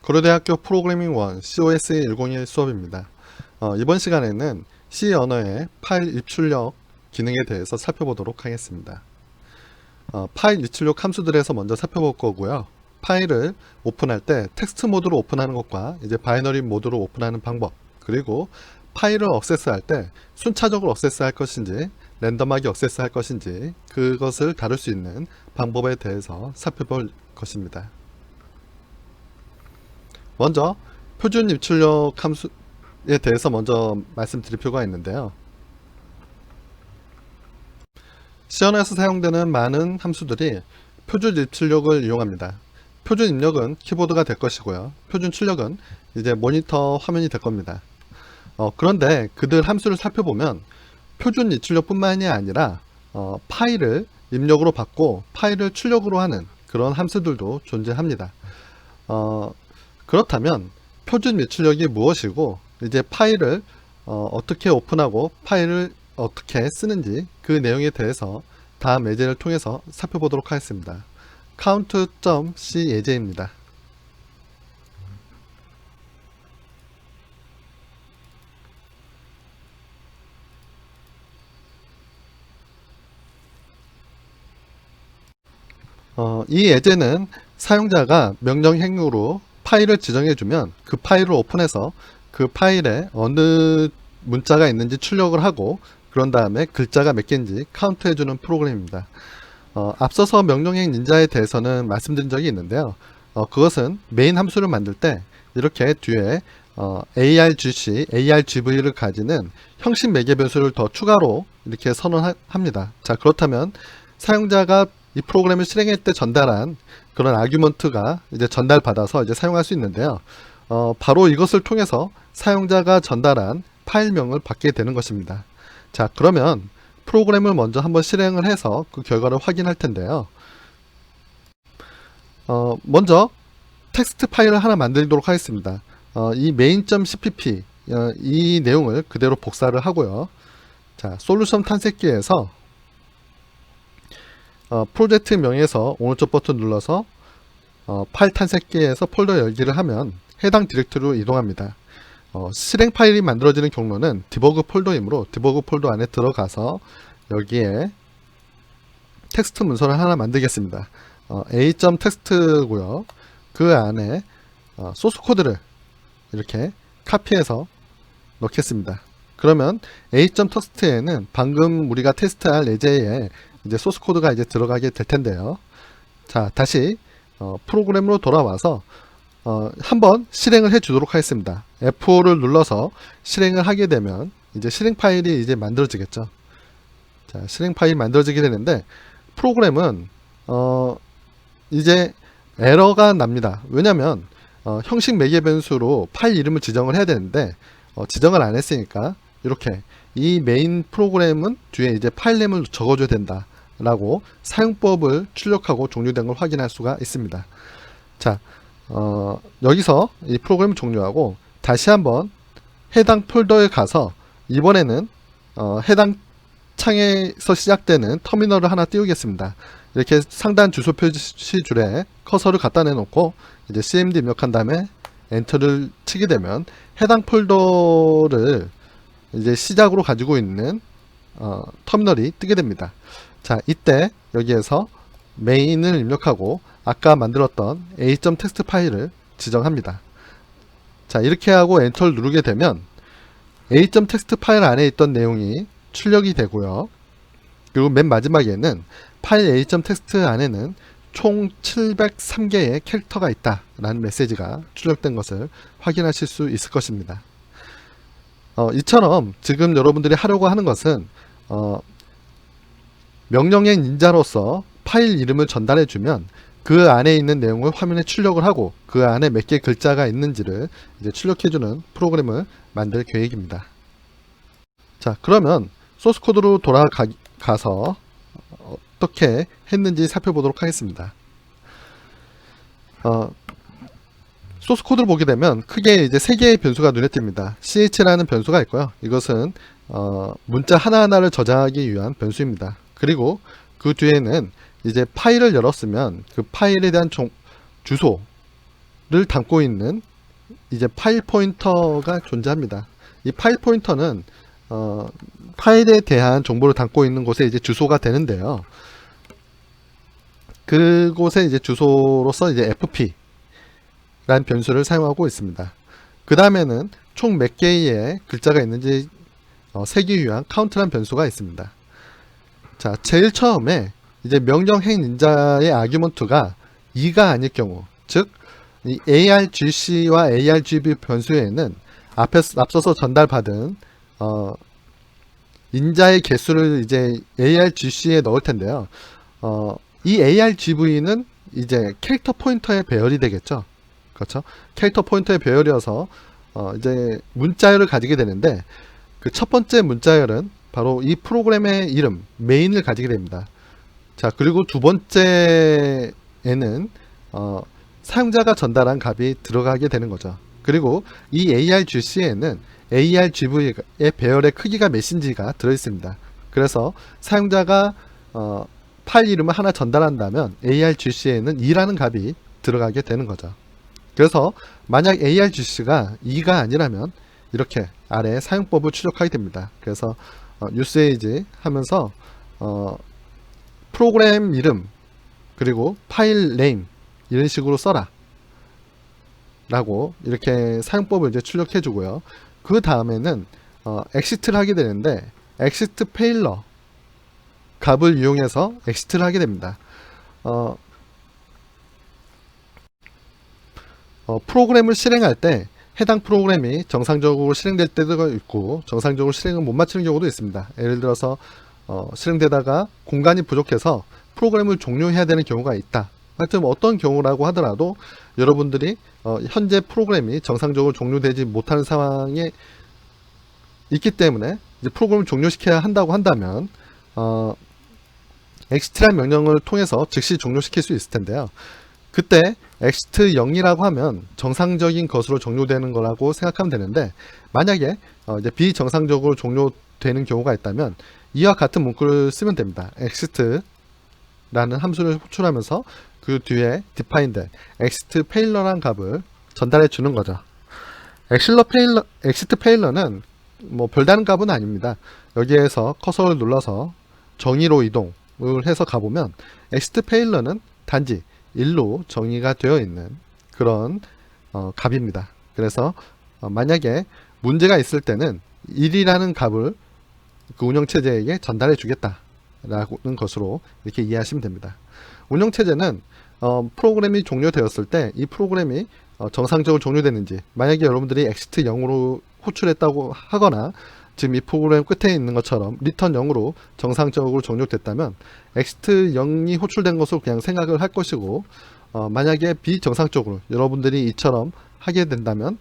고려대학교 프로그래밍 1 COS 101 수업입니다. 이번 시간에는 C 언어의 파일 입출력 기능에 대해서 살펴보도록 하겠습니다. 파일 입출력 함수들에서 먼저 살펴볼 거고요. 파일을 오픈할 때 텍스트 모드로 오픈하는 것과 이제 바이너리 모드로 오픈하는 방법, 그리고 파일을 액세스할 때 순차적으로 액세스할 것인지 랜덤하게 액세스할 것인지 그것을 다룰 수 있는 방법에 대해서 살펴볼 것입니다. 먼저 표준 입출력 함수에 대해서 먼저 말씀드릴 필요가 있는데요. C 언어에서 사용되는 많은 함수들이 표준 입출력을 이용합니다. 표준 입력은 키보드가 될 것이고요. 표준 출력은 이제 모니터 화면이 될 겁니다. 그런데 그들 함수를 살펴보면 표준 입출력 뿐만이 아니라 파일을 입력으로 받고 파일을 출력으로 하는 그런 함수들도 존재합니다. 그렇다면 표준 입출력이 무엇이고 이제 파일을 어떻게 오픈하고 파일을 어떻게 쓰는지 그 내용에 대해서 다음 예제를 통해서 살펴보도록 하겠습니다. count.c 예제입니다. 이 예제는 사용자가 명령 행으로 파일을 지정해주면 그 파일을 오픈해서 그 파일에 어느 문자가 있는지 출력을 하고 그런 다음에 글자가 몇 개인지 카운트해주는 프로그램입니다. 앞서서 명령행 닌자에 대해서는 말씀드린 적이 있는데요. 그것은 메인 함수를 만들 때 이렇게 뒤에 argc, argv를 가지는 형식 매개 변수를 더 추가로 이렇게 선언합니다. 자, 그렇다면 사용자가 이 프로그램을 실행할 때 전달한 그런 아규먼트가 이제 전달받아서 이제 사용할 수 있는데요. 바로 이것을 통해서 사용자가 전달한 파일명을 받게 되는 것입니다. 자, 그러면 프로그램을 먼저 한번 실행을 해서 그 결과를 확인할 텐데요. 먼저 텍스트 파일을 하나 만들도록 하겠습니다. 이 main.cpp 이 내용을 그대로 복사를 하고요. 자, 솔루션 탐색기에서 프로젝트 명에서 오른쪽 버튼 눌러서 파일 탐색기에서 폴더 열기를 하면 해당 디렉토리로 이동합니다. 실행 파일이 만들어지는 경로는 디버그 폴더이므로 디버그 폴더 안에 들어가서 여기에 텍스트 문서를 하나 만들겠습니다. a.text고요. 그 안에 소스 코드를 이렇게 카피해서 넣겠습니다. 그러면 a.text에는 방금 우리가 테스트할 예제에 이제 소스 코드가 이제 들어가게 될 텐데요. 자, 다시 프로그램으로 돌아와서 한번 실행을 해 주도록 하겠습니다. F5를 눌러서 실행을 하게 되면 이제 실행 파일이 이제 만들어지겠죠. 자, 실행 파일이 만들어지게 되는데 프로그램은 이제 에러가 납니다. 왜냐면 형식 매개 변수로 파일 이름을 지정을 해야 되는데 지정을 안 했으니까 이렇게 이 메인 프로그램은 뒤에 이제 파일네임을 적어줘야 된다 라고 사용법을 출력하고 종료된 걸 확인할 수가 있습니다. 자, 여기서 이 프로그램을 종료하고 다시 한번 해당 폴더에 가서 이번에는 해당 창에서 시작되는 터미널을 하나 띄우겠습니다. 이렇게 상단 주소 표시 줄에 커서를 갖다 내놓고 이제 cmd 입력한 다음에 엔터를 치게 되면 해당 폴더를 이제 시작으로 가지고 있는 터미널이 뜨게 됩니다. 자, 이때 여기에서 메인을 입력하고 아까 만들었던 a.text 파일을 지정합니다. 자, 이렇게 하고 엔터를 누르게 되면 a.text 파일 안에 있던 내용이 출력이 되고요. 그리고 맨 마지막에는 파일 a.text 안에는 총 703개의 캐릭터가 있다 라는 메시지가 출력된 것을 확인하실 수 있을 것입니다. 이처럼 지금 여러분들이 하려고 하는 것은 명령행 닌자로서 파일 이름을 전달해 주면 그 안에 있는 내용을 화면에 출력을 하고 그 안에 몇 개 글자가 있는지를 이제 출력해 주는 프로그램을 만들 계획입니다. 자, 그러면 소스 코드로 돌아가서 어떻게 했는지 살펴보도록 하겠습니다. 소스 코드를 보게 되면 크게 이제 3개의 변수가 눈에 띕니다. ch라는 변수가 있고요. 이것은 문자 하나하나를 저장하기 위한 변수입니다. 그리고 그 뒤에는 이제 파일을 열었으면 그 파일에 대한 주소를 담고 있는 이제 파일 포인터가 존재합니다. 이 파일 포인터는 파일에 대한 정보를 담고 있는 곳에 이제 주소가 되는데요. 그곳에 이제 주소로서 이제 fp라는 변수를 사용하고 있습니다. 그 다음에는 총 몇 개의 글자가 있는지 세기 위한 count라는 변수가 있습니다. 자, 제일 처음에 이제 명령 행 인자의 아규먼트가 2가 아닐 경우, 즉 이 argc와 argv 변수에는 앞서서 전달받은 인자의 개수를 이제 argc에 넣을 텐데요. 이 argv는 이제 캐릭터 포인터의 배열이 되겠죠. 그렇죠? 캐릭터 포인터의 배열이어서 이제 문자열을 가지게 되는데, 그 첫 번째 문자열은 바로 이 프로그램의 이름 메인을 가지게 됩니다. 자, 그리고 두 번째에는 사용자가 전달한 값이 들어가게 되는 거죠. 그리고 이 argc에는 argv의 배열의 크기가 몇인지가 들어 있습니다. 그래서 사용자가 파일 이름을 하나 전달한다면 argc에는 2라는 값이 들어가게 되는 거죠. 그래서 만약 argc가 2가 아니라면 이렇게 아래 사용법을 출력하게 됩니다. 그래서 usage 하면서 프로그램 이름 그리고 파일 name 이런 식으로 써라 라고 이렇게 사용법을 이제 출력해 주고요. 그 다음에는 exit를 하게 되는데 exit payload 값을 이용해서 exit를 하게 됩니다. 프로그램을 실행할 때 해당 프로그램이 정상적으로 실행될 때도 있고 정상적으로 실행을 못 마치는 경우도 있습니다. 예를 들어서 실행되다가 공간이 부족해서 프로그램을 종료해야 되는 경우가 있다. 하여튼 어떤 경우라고 하더라도 여러분들이 현재 프로그램이 정상적으로 종료되지 못하는 상황에 있기 때문에 이제 프로그램을 종료시켜야 한다고 한다면 exit라는 명령을 통해서 즉시 종료시킬 수 있을 텐데요. 그때 exit 0이라고 하면 정상적인 것으로 종료되는 거라고 생각하면 되는데, 만약에 이제 비정상적으로 종료되는 경우가 있다면 이와 같은 문구를 쓰면 됩니다. exit 라는 함수를 호출하면서 그 뒤에 define된 exit payload라는 값을 전달해 주는 거죠. exit payload는 뭐 별다른 값은 아닙니다. 여기에서 커서를 눌러서 정의로 이동을 해서 가보면 exit payload는 단지 1로 정의가 되어 있는 그런 값입니다. 그래서 만약에 문제가 있을 때는 1이라는 값을 그 운영체제에게 전달해 주겠다 라는 것으로 이렇게 이해하시면 됩니다. 운영체제는 프로그램이 종료되었을 때 이 프로그램이 정상적으로 종료되는지, 만약에 여러분들이 exit 0으로 호출했다고 하거나 지금 이 프로그램 끝에 있는 것처럼 return 0으로 정상적으로 종료됐다면 exit 0이 호출된 것으로 그냥 생각을 할 것이고, 만약에 비정상적으로 여러분들이 이처럼 하게 된다면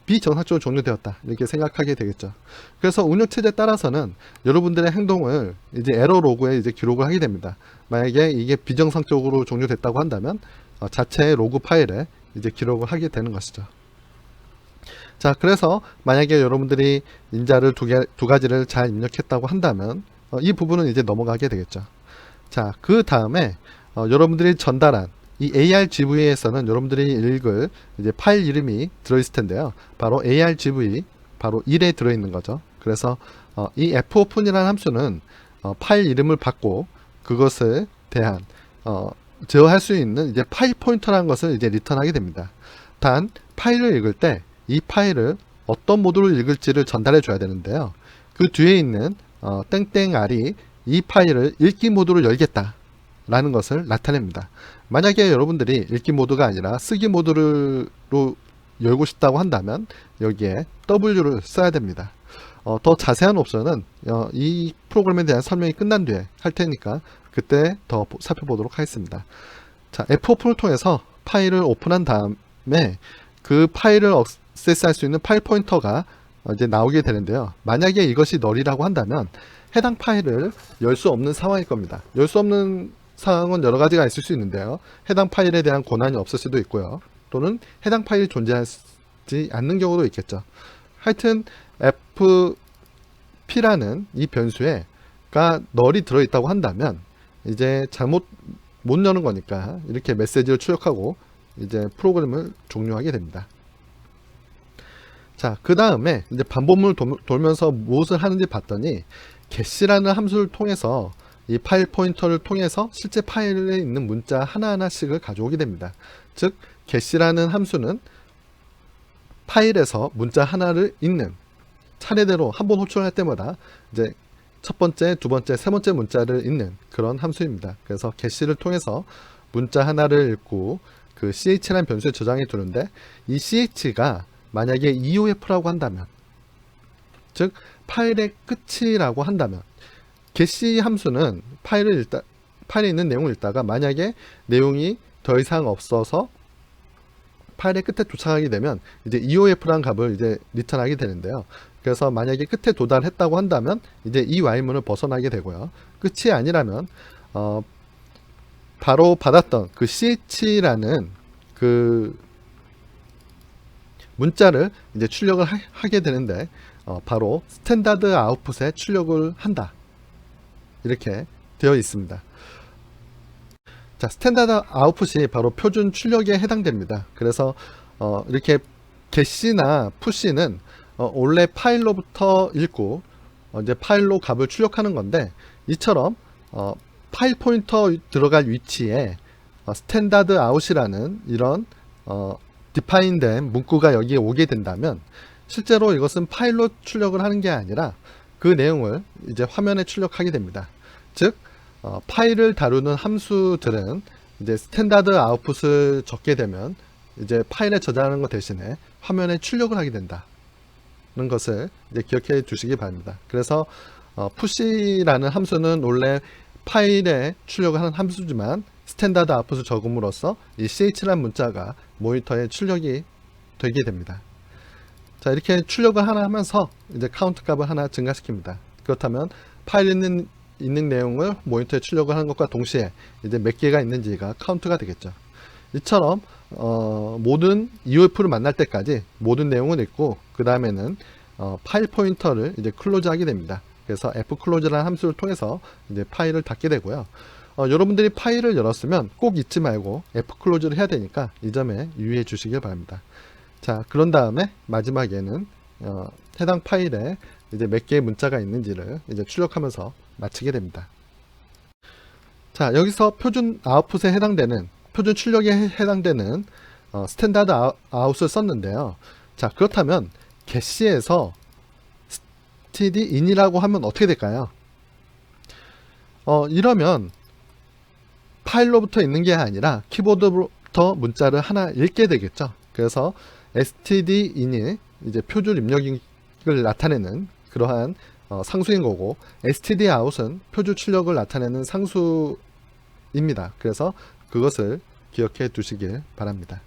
비정상적으로 종료되었다 이렇게 생각하게 되겠죠. 그래서 운영체제에 따라서는 여러분들의 행동을 이제 에러 로그에 이제 기록을 하게 됩니다. 만약에 이게 비정상적으로 종료됐다고 한다면 자체의 로그 파일에 이제 기록을 하게 되는 것이죠. 자, 그래서 만약에 여러분들이 인자를 두 가지를 잘 입력했다고 한다면 이 부분은 이제 넘어가게 되겠죠. 자, 그 다음에 여러분들이 전달한 이 argv에서는 여러분들이 읽을 이제 파일 이름이 들어있을 텐데요. 바로 argv, 바로 1에 들어있는 거죠. 그래서 이 fopen이라는 함수는 파일 이름을 받고 그것에 대한 제어할 수 있는 이제 파일 포인터라는 것을 이제 리턴하게 됩니다. 단 파일을 읽을 때 이 파일을 어떤 모드로 읽을지를 전달해 줘야 되는데요. 그 뒤에 있는 땡땡r이 이 파일을 읽기 모드로 열겠다 라는 것을 나타냅니다. 만약에 여러분들이 읽기 모드가 아니라 쓰기 모드로 열고 싶다고 한다면 여기에 W를 써야 됩니다. 더 자세한 옵션은 이 프로그램에 대한 설명이 끝난 뒤에 할 테니까 그때 더 살펴보도록 하겠습니다. 자, fopen을 통해서 파일을 오픈한 다음에 그 파일을 액세스할 수 있는 파일 포인터가 이제 나오게 되는데요. 만약에 이것이 널이라고 한다면 해당 파일을 열 수 없는 상황일 겁니다. 열 수 없는 상황은 여러 가지가 있을 수 있는데요. 해당 파일에 대한 권한이 없을 수도 있고요. 또는 해당 파일이 존재하지 않는 경우도 있겠죠. 하여튼 fp라는 이 변수에가 널이 들어있다고 한다면 이제 잘못 못 여는 거니까 이렇게 메시지를 출력하고 이제 프로그램을 종료하게 됩니다. 자, 그 다음에 이제 반복문을 돌면서 무엇을 하는지 봤더니 get라는 함수를 통해서 이 파일 포인터를 통해서 실제 파일에 있는 문자 하나하나씩을 가져오게 됩니다. 즉 get이라는 함수는 파일에서 문자 하나를 읽는, 차례대로 한 번 호출할 때마다 이제 첫 번째, 두 번째, 세 번째 문자를 읽는 그런 함수입니다. 그래서 get를 통해서 문자 하나를 읽고 그 ch라는 변수에 저장해 두는데, 이 ch가 만약에 EOF라고 한다면, 즉 파일의 끝이라고 한다면, get 함수는 파일에 있는 내용을 읽다가 만약에 내용이 더 이상 없어서 파일의 끝에 도착하게 되면 이제 EOF라는 값을 이제 리턴하게 되는데요. 그래서 만약에 끝에 도달했다고 한다면 이제 이 while문을 벗어나게 되고요. 끝이 아니라면 바로 받았던 그 ch라는 그 문자를 이제 출력을 하게 되는데, 바로 스탠다드 아웃풋에 출력을 한다, 이렇게 되어 있습니다. 자, 스탠다드 아웃풋이 바로 표준 출력에 해당됩니다. 그래서 이렇게 get나 push는 원래 파일로부터 읽고 이제 파일로 값을 출력하는 건데, 이처럼 파일 포인터 들어갈 위치에 스탠다드 아웃이라는 이런 디파인된 문구가 여기에 오게 된다면, 실제로 이것은 파일로 출력을 하는 게 아니라 그 내용을 이제 화면에 출력하게 됩니다. 즉 파일을 다루는 함수들은 이제 스탠다드 아웃풋을 적게 되면 이제 파일에 저장하는 것 대신에 화면에 출력을 하게 된다는 것을 이제 기억해 두시기 바랍니다. 그래서 push라는 함수는 원래 파일에 출력을 하는 함수지만 스탠다드 아웃풋을 적음으로써 이 ch라는 문자가 모니터에 출력이 되게 됩니다. 자, 이렇게 출력을 하나 하면서 이제 카운트 값을 하나 증가시킵니다. 그렇다면 파일에 있는 내용을 모니터에 출력을 하는 것과 동시에 이제 몇 개가 있는지가 카운트가 되겠죠. 이처럼 모든 EOF를 만날 때까지 모든 내용을 읽고 그 다음에는 파일 포인터를 이제 클로즈 하게 됩니다. 그래서 fclose라는 함수를 통해서 이제 파일을 닫게 되고요. 여러분들이 파일을 열었으면 꼭 잊지 말고 fclose를 해야 되니까 이 점에 유의해 주시길 바랍니다. 자, 그런 다음에 마지막에는 해당 파일에 이제 몇 개의 문자가 있는지를 이제 출력하면서 마치게 됩니다. 자, 여기서 표준 아웃풋에 해당되는, 표준 출력에 해당되는 스탠다드 아웃을 썼는데요. 자, 그렇다면 get에서 stdin이라고 하면 어떻게 될까요? 이러면 파일로부터 읽는 게 아니라 키보드부터 문자를 하나 읽게 되겠죠. 그래서 stdin이 이제 표준 입력을 나타내는 그러한 상수인 거고, stdout은 표준 출력을 나타내는 상수입니다. 그래서 그것을 기억해 두시길 바랍니다.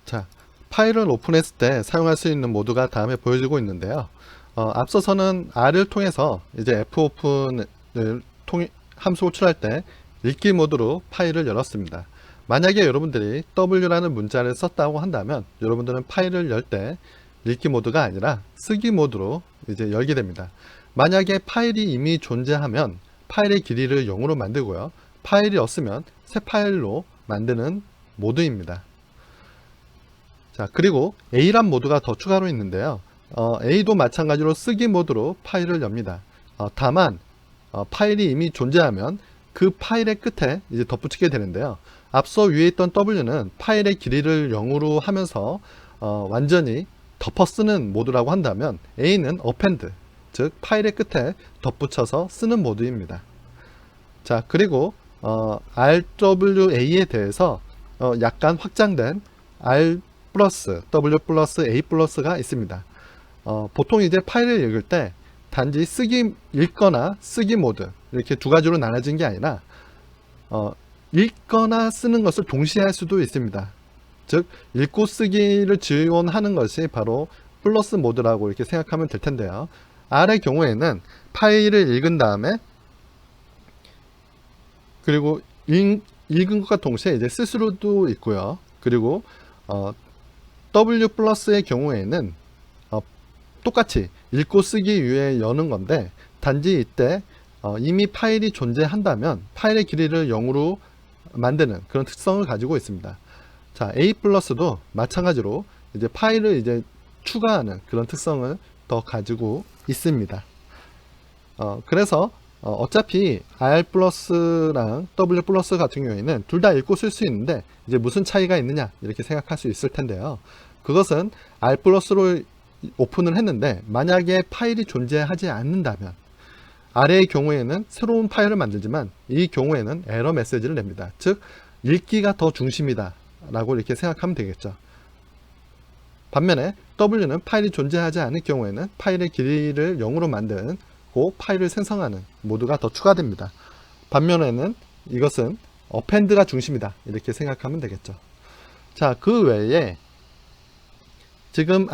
자, 파일을 오픈했을 때 사용할 수 있는 모드가 다음에 보여지고 있는데요. 앞서서는 R을 통해서 이제 fopen을 함수 호출할 때 읽기 모드로 파일을 열었습니다. 만약에 여러분들이 W라는 문자를 썼다고 한다면 여러분들은 파일을 열 때 읽기 모드가 아니라 쓰기 모드로 이제 열게 됩니다. 만약에 파일이 이미 존재하면 파일의 길이를 0으로 만들고요. 파일이 없으면 새 파일로 만드는 모드입니다. 자, 그리고 A란 모드가 더 추가로 있는데요. A도 마찬가지로 쓰기 모드로 파일을 엽니다. 다만 파일이 이미 존재하면 그 파일의 끝에 이제 덧붙이게 되는데요. 앞서 위에 있던 W는 파일의 길이를 0으로 하면서 완전히 덮어 쓰는 모드라고 한다면, A는 append, 즉 파일의 끝에 덧붙여서 쓰는 모드입니다. 자, 그리고 RWA에 대해서 약간 확장된 R 플러스, W 플러스 A 플러스가 있습니다. 보통 이제 파일을 읽을 때 단지 읽거나 쓰기 모드, 이렇게 두 가지로 나눠진 게 아니라 읽거나 쓰는 것을 동시에 할 수도 있습니다. 즉 읽고 쓰기를 지원하는 것이 바로 플러스 모드라고 이렇게 생각하면 될 텐데요. R의 경우에는 파일을 읽은 다음에 그리고 읽은 것과 동시에 이제 쓸 수도 있고요. 그리고 W 플러스의 경우에는 똑같이 읽고 쓰기 위해 여는 건데, 단지 이때 이미 파일이 존재한다면 파일의 길이를 0으로 만드는 그런 특성을 가지고 있습니다. 자, A 플러스도 마찬가지로 이제 파일을 이제 추가하는 그런 특성을 더 가지고 있습니다. 그래서 어차피 R 플러스랑 W 플러스 같은 경우에는 둘 다 읽고 쓸 수 있는데 이제 무슨 차이가 있느냐 이렇게 생각할 수 있을 텐데요. 그것은 R 플러스로 오픈을 했는데 만약에 파일이 존재하지 않는다면 R의 경우에는 새로운 파일을 만들지만 이 경우에는 에러 메시지를 냅니다. 즉 읽기가 더 중심이다 라고 이렇게 생각하면 되겠죠. 반면에 W는 파일이 존재하지 않을 경우에는 파일의 길이를 0으로 만들고 파일을 생성하는 모드가 더 추가됩니다. 반면에는 이것은 어펜드가 중심이다 이렇게 생각하면 되겠죠. 자, 그 외에 지금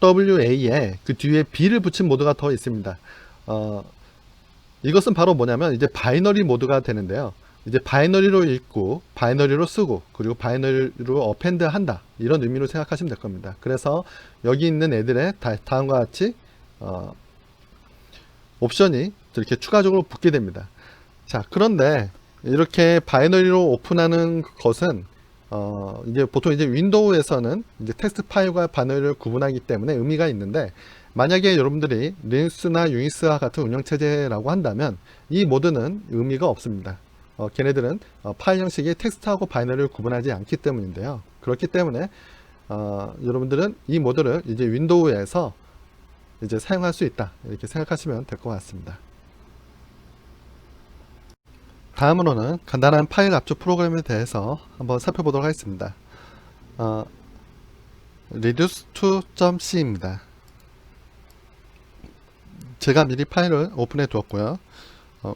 RWA에 그 뒤에 B를 붙인 모드가 더 있습니다. 이것은 바로 뭐냐면 이제 바이너리 모드가 되는데요. 이제 바이너리로 읽고 바이너리로 쓰고 그리고 바이너리로 어펜드 한다 이런 의미로 생각하시면 될 겁니다. 그래서 여기 있는 애들의 다음과 같이 옵션이 이렇게 추가적으로 붙게 됩니다. 자, 그런데 이렇게 바이너리로 오픈하는 것은 이제 보통 이제 윈도우에서는 이제 텍스트 파일과 바이너리를 구분하기 때문에 의미가 있는데 만약에 여러분들이 리눅스나 유닉스와 같은 운영체제라고 한다면 이 모드는 의미가 없습니다. 걔네들은 파일 형식이 텍스트하고 바이너리를 구분하지 않기 때문인데요. 그렇기 때문에 여러분들은 이 모드를 이제 윈도우에서 이제 사용할 수 있다 이렇게 생각하시면 될 것 같습니다. 다음으로는 간단한 파일 압축 프로그램에 대해서 한번 살펴보도록 하겠습니다. reduce2.c입니다. 제가 미리 파일을 오픈해 두었고요.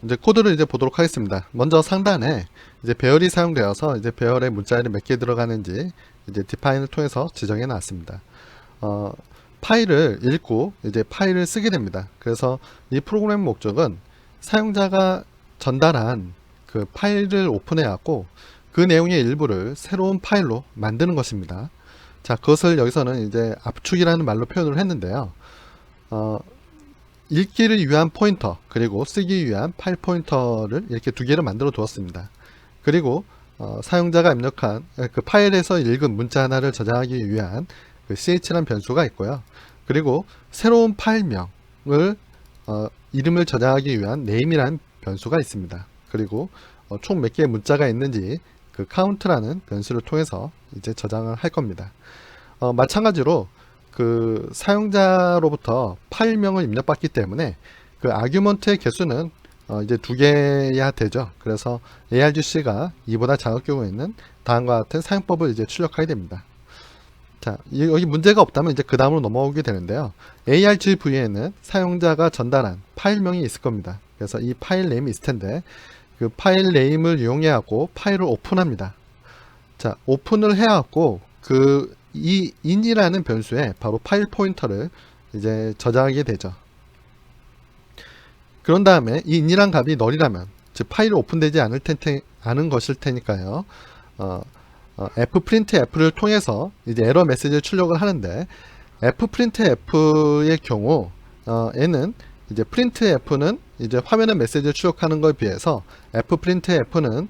이제 코드를 이제 보도록 하겠습니다. 먼저 상단에 이제 배열이 사용되어서 이제 배열에 문자열이 몇 개 들어가는지 이제 디파인을 통해서 지정해 놨습니다. 파일을 읽고 이제 파일을 쓰게 됩니다. 그래서 이 프로그램 목적은 사용자가 전달한 그 파일을 오픈해 갖고 그 내용의 일부를 새로운 파일로 만드는 것입니다. 자, 그것을 여기서는 이제 압축이라는 말로 표현을 했는데요. 읽기를 위한 포인터 그리고 쓰기 위한 파일 포인터를 이렇게 두 개를 만들어 두었습니다. 그리고 사용자가 입력한 그 파일에서 읽은 문자 하나를 저장하기 위한 그 ch라는 변수가 있고요. 그리고 새로운 파일명을 이름을 저장하기 위한 name이라는 변수가 있습니다. 그리고 총 몇 개의 문자가 있는지 그 count라는 변수를 통해서 이제 저장을 할 겁니다. 마찬가지로 그 사용자로부터 파일명을 입력받기 때문에 그 아규먼트의 개수는 이제 2개야 되죠. 그래서 argc가 2보다 작을 경우에는 다음과 같은 사용법을 이제 출력하게 됩니다. 자, 여기 문제가 없다면 이제 그 다음으로 넘어오게 되는데요. argv에는 사용자가 전달한 파일명이 있을 겁니다. 그래서 이 파일 네임이 있을 텐데 그 파일 네임을 이용해 갖고 파일을 오픈합니다. 자, 오픈을 해 갖고 이 in이라는 변수에 바로 파일 포인터를 이제 저장하게 되죠. 그런 다음에 이 in이란 값이 널이라면 즉 파일이 오픈되지 않은 것일 테니까요. fprintf를 통해서 이제 에러 메시지를 출력을 하는데 fprintf의 경우 에는 이제 printf는 이제 화면에 메시지를 출력하는 것에 비해서 fprintf는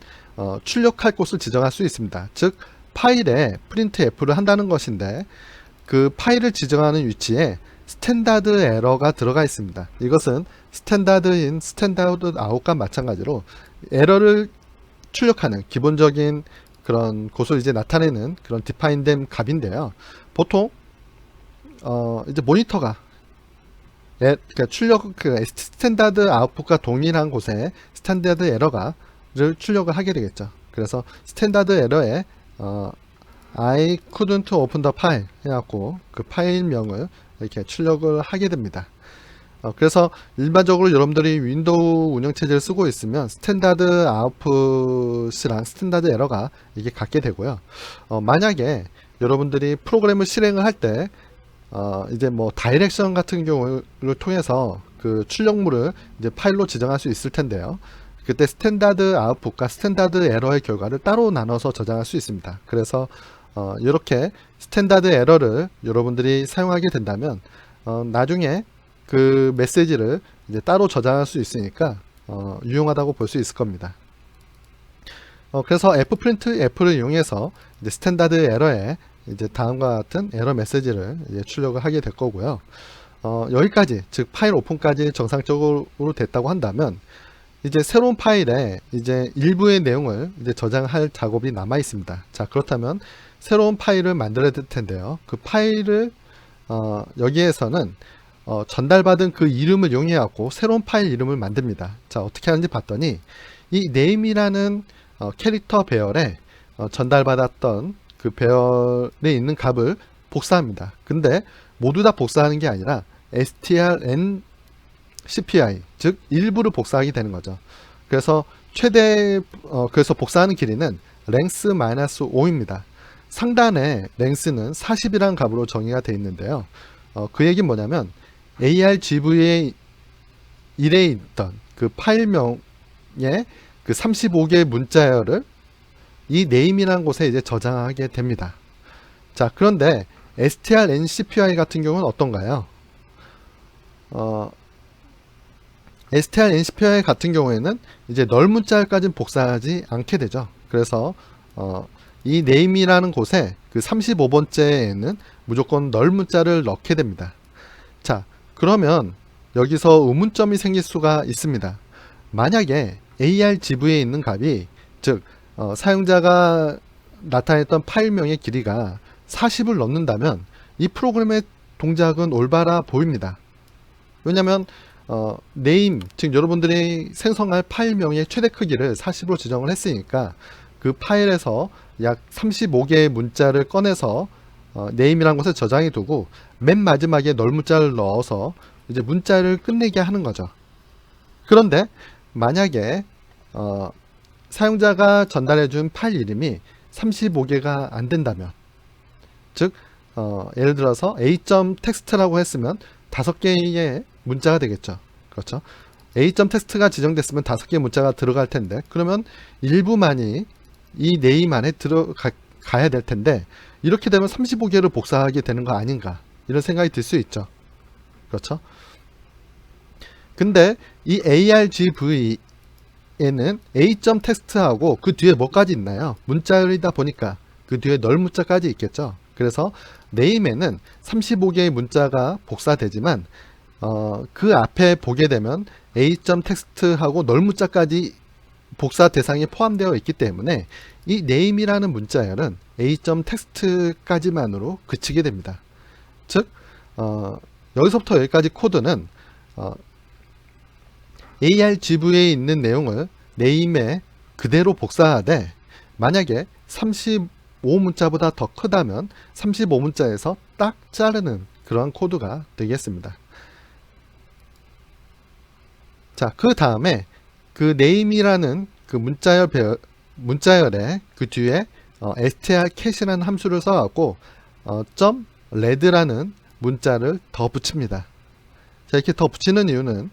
출력할 곳을 지정할 수 있습니다. 즉 파일에 printf를 한다는 것인데 그 파일을 지정하는 위치에 스탠다드 에러가 들어가 있습니다. 이것은 스탠다드인 스탠다드 아웃과 마찬가지로 에러를 출력하는 기본적인 그런 곳을 이제 나타내는 그런 디파인된 값인데요. 보통 이제 모니터가 그러니까 스탠다드 아웃풋과 동일한 곳에 스탠다드 에러를 출력을 하게 되겠죠. 그래서 스탠다드 에러에 I couldn't open the file 해갖고 그 파일명을 이렇게 출력을 하게 됩니다. 그래서 일반적으로 여러분들이 윈도우 운영체제를 쓰고 있으면 스탠다드 아웃풋이랑 스탠다드 에러가 이게 같게 되고요. 만약에 여러분들이 프로그램을 실행을 할 때 이제 뭐 다이렉션 같은 경우를 통해서 그 출력물을 이제 파일로 지정할 수 있을 텐데요. 그때 스탠다드 아웃풋과 스탠다드 에러의 결과를 따로 나눠서 저장할 수 있습니다. 그래서 이렇게 스탠다드 에러를 여러분들이 사용하게 된다면 나중에 그 메시지를 이제 따로 저장할 수 있으니까 유용하다고 볼 수 있을 겁니다. 그래서 fprint f를 이용해서 이제 스탠다드 에러에 이제 다음과 같은 에러 메시지를 이제 출력을 하게 될 거고요. 여기까지, 즉 파일 오픈까지 정상적으로 됐다고 한다면 이제 새로운 파일에 이제 일부의 내용을 이제 저장할 작업이 남아 있습니다. 자, 그렇다면 새로운 파일을 만들어야 될 텐데요. 그 파일을 여기에서는 전달받은 그 이름을 이용해 갖고 새로운 파일 이름을 만듭니다. 자, 어떻게 하는지 봤더니 이 name이라는 캐릭터 배열에 전달받았던 그 배열에 있는 값을 복사합니다. 근데 모두 다 복사하는 게 아니라 strncpy, 즉 일부를 복사하게 되는 거죠. 그래서 그래서 복사하는 길이는 length-5입니다. 상단에 length는 40이라는 값으로 정의가 되어 있는데요. 그 얘기는 뭐냐면 argv의 1에 있던 그 파일명의 그 35개의 문자열을 이 name이라는 곳에 이제 저장하게 됩니다. 자, 그런데 strncpy 같은 경우는 어떤가요? strncpy 같은 경우에는 이제 널 문자까지는 복사하지 않게 되죠. 그래서 이 name이라는 곳에 그 35번째에는 무조건 널 문자를 넣게 됩니다. 자, 그러면 여기서 의문점이 생길 수가 있습니다. 만약에 argv에 있는 값이, 즉 사용자가 나타냈던 파일명의 길이가 40을 넣는다면 이 프로그램의 동작은 올바라 보입니다. 왜냐하면 name, 즉 여러분들이 생성할 파일명의 최대 크기를 40으로 지정을 했으니까 그 파일에서 약 35개의 문자를 꺼내서 name이라는 곳에 저장해 두고 맨 마지막에 널 문자를 넣어서 이제 문자를 끝내게 하는 거죠. 그런데 만약에 사용자가 전달해 준 파일 이름이 35개가 안 된다면, 즉 예를 들어서 a.text라고 했으면 5개의 문자가 되겠죠. 그렇죠? a.text가 지정됐으면 5개의 문자가 들어갈 텐데, 그러면 일부만이 이 name 안에 들어가야 될 텐데, 이렇게 되면 35개를 복사하게 되는 거 아닌가, 이런 생각이 들 수 있죠. 그렇죠? 근데 이 argv에는 a.text하고 그 뒤에 뭐까지 있나요? 문자열이다 보니까 그 뒤에 널 문자까지 있겠죠. 그래서 name에는 35개의 문자가 복사되지만 그 앞에 보게 되면 a.text하고 널 문자까지 복사 대상에 포함되어 있기 때문에 이 name이라는 문자열은 a.text까지만으로 그치게 됩니다. 즉 여기서부터 여기까지 코드는 argv에 있는 내용을 name에 그대로 복사하되, 만약에 35문자보다 더 크다면 35문자에서 딱 자르는 그러한 코드가 되겠습니다. 자, 그 다음에 그 name이라는 그 문자열에 그 뒤에 strcach이라는 함수를 써갖고 .read라는 문자를 더 붙입니다. 자, 이렇게 더 붙이는 이유는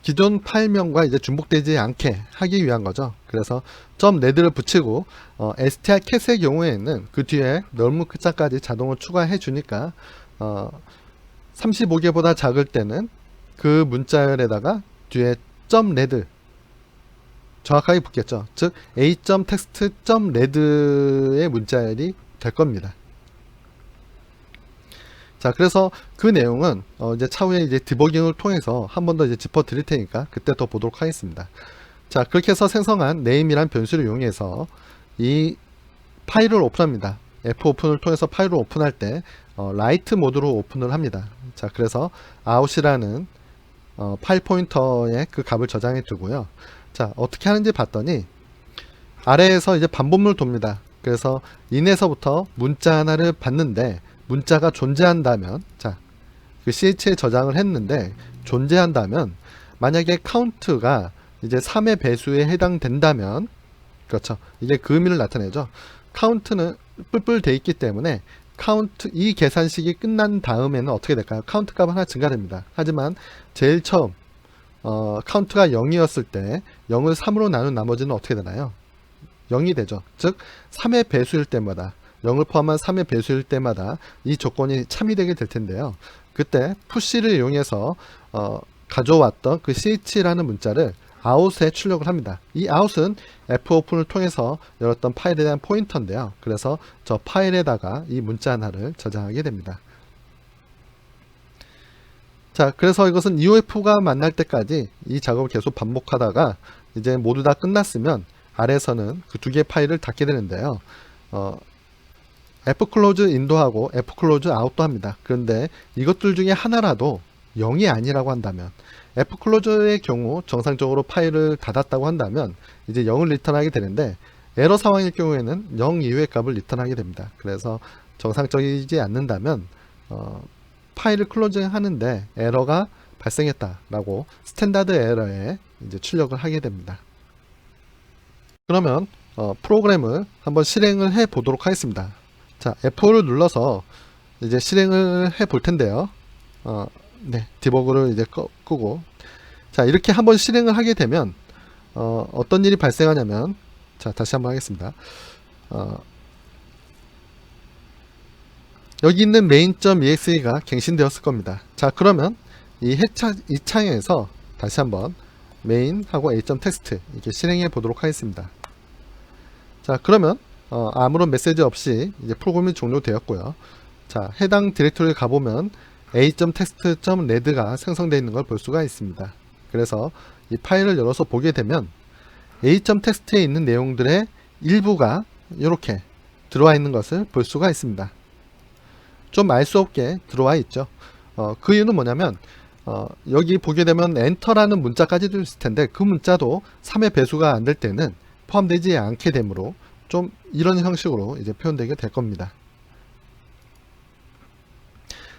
기존 파일명과 이제 중복되지 않게 하기 위한 거죠. 그래서 .read를 붙이고 strcach의 경우에는 그 뒤에 널 문자까지 자동으로 추가해 주니까 35개보다 작을 때는 그 문자열에다가 뒤에 .read 정확하게 붙겠죠. 즉 a.text.read의 문자열이 될 겁니다. 자, 그래서 그 내용은 이제 차후에 이제 디버깅을 통해서 한 번 더 이제 짚어 드릴 테니까 그때 더 보도록 하겠습니다. 자, 그렇게 해서 생성한 name이란 변수를 이용해서 이 파일을 오픈합니다. fopen을 통해서 파일을 오픈할 때 write 모드로 오픈을 합니다. 자, 그래서 out이라는 파일 포인터에 그 값을 저장해 두고요. 자, 어떻게 하는지 봤더니 아래에서 이제 반복문을 돕니다. 그래서 in에서부터 문자 하나를 받는데, 문자가 존재한다면, 자, 그 ch에 저장을 했는데 존재한다면, 만약에 카운트가 이제 3의 배수에 해당된다면, 그렇죠, 이게 그 의미를 나타내죠. 카운트는 뿔뿔 돼 있기 때문에 카운트, 이 계산식이 끝난 다음에는 어떻게 될까요? 카운트 값은 하나 증가됩니다. 하지만 제일 처음 카운트가 0이었을 때 0을 3으로 나눈 나머지는 어떻게 되나요? 0이 되죠. 즉 3의 배수일 때마다 0을 포함한 3의 배수일 때마다 이 조건이 참이되게 될 텐데요. 그때 푸시를 이용해서 가져왔던 그 ch라는 문자를 out에 출력을 합니다. 이 out은 fopen을 통해서 열었던 파일에 대한 포인터인데요. 그래서 저 파일에다가 이 문자 하나를 저장하게 됩니다. 자, 그래서 이것은 EOF가 만날 때까지 이 작업을 계속 반복하다가 이제 모두 다 끝났으면 아래에서는 그 두 개의 파일을 닫게 되는데요. fclose in도하고 fclose out도 합니다. 그런데 이것들 중에 하나라도 0이 아니라고 한다면, fclose의 경우 정상적으로 파일을 닫았다고 한다면 이제 0을 리턴하게 되는데, 에러 상황일 경우에는 0 이후의 값을 리턴하게 됩니다. 그래서 정상적이지 않는다면 파일을 클로징 하는데 에러가 발생했다라고 스탠다드 에러에 이제 출력을 하게 됩니다. 그러면 프로그램을 한번 실행을 해 보도록 하겠습니다. 자, F5를 눌러서 이제 실행을 해 볼 텐데요. 네, 디버그를 이제 끄고, 자, 이렇게 한번 실행을 하게 되면 어떤 일이 발생하냐면, 자, 다시 한번 하겠습니다. 여기 있는 main.exe가 갱신되었을 겁니다. 자, 그러면 이 창에서 다시 한번 main 하고 a.text 이렇게 실행해 보도록 하겠습니다. 자, 그러면 아무런 메시지 없이 이제 프로그램이 종료되었고요. 자, 해당 디렉토리에 가보면 a.text.read가 생성되어 있는 걸 볼 수가 있습니다. 그래서 이 파일을 열어서 보게 되면 a.text에 있는 내용들의 일부가 이렇게 들어와 있는 것을 볼 수가 있습니다. 좀 알 수 없게 들어와 있죠. 그 이유는 뭐냐면 여기 보게 되면 엔터라는 문자까지도 있을 텐데 그 문자도 3의 배수가 안 될 때는 포함되지 않게 되므로 좀 이런 형식으로 이제 표현되게 될 겁니다.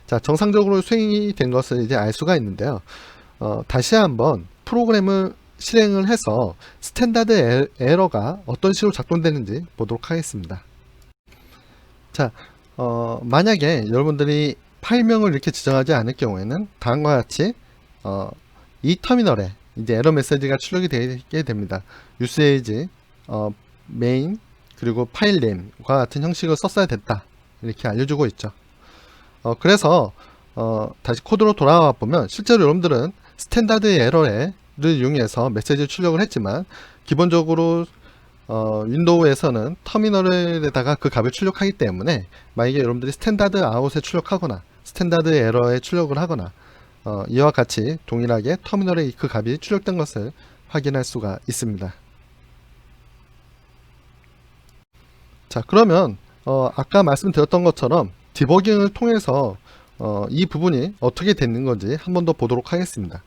자, 정상적으로 수행이 된 것을 이제 알 수가 있는데요. 다시 한번 프로그램을 실행을 해서 스탠다드 에러가 어떤 식으로 작동되는지 보도록 하겠습니다. 자, 만약에 여러분들이 파일명을 이렇게 지정하지 않을 경우에는 다음과 같이 이 터미널에 이제 에러 메시지가 출력이 되게 됩니다. usage main 그리고 파일 name과 같은 형식을 썼어야 됐다 이렇게 알려주고 있죠. 그래서 다시 코드로 돌아와 보면 실제로 여러분들은 스탠다드 에러를 이용해서 메시지를 출력을 했지만 기본적으로 윈도우에서는 터미널에다가 그 값을 출력하기 때문에 만약에 여러분들이 스탠다드 아웃에 출력하거나 스탠다드 에러에 출력을 하거나 이와 같이 동일하게 터미널에 그 값이 출력된 것을 확인할 수가 있습니다. 자, 그러면 아까 말씀드렸던 것처럼 디버깅을 통해서 이 부분이 어떻게 됐는 건지 한 번 더 보도록 하겠습니다.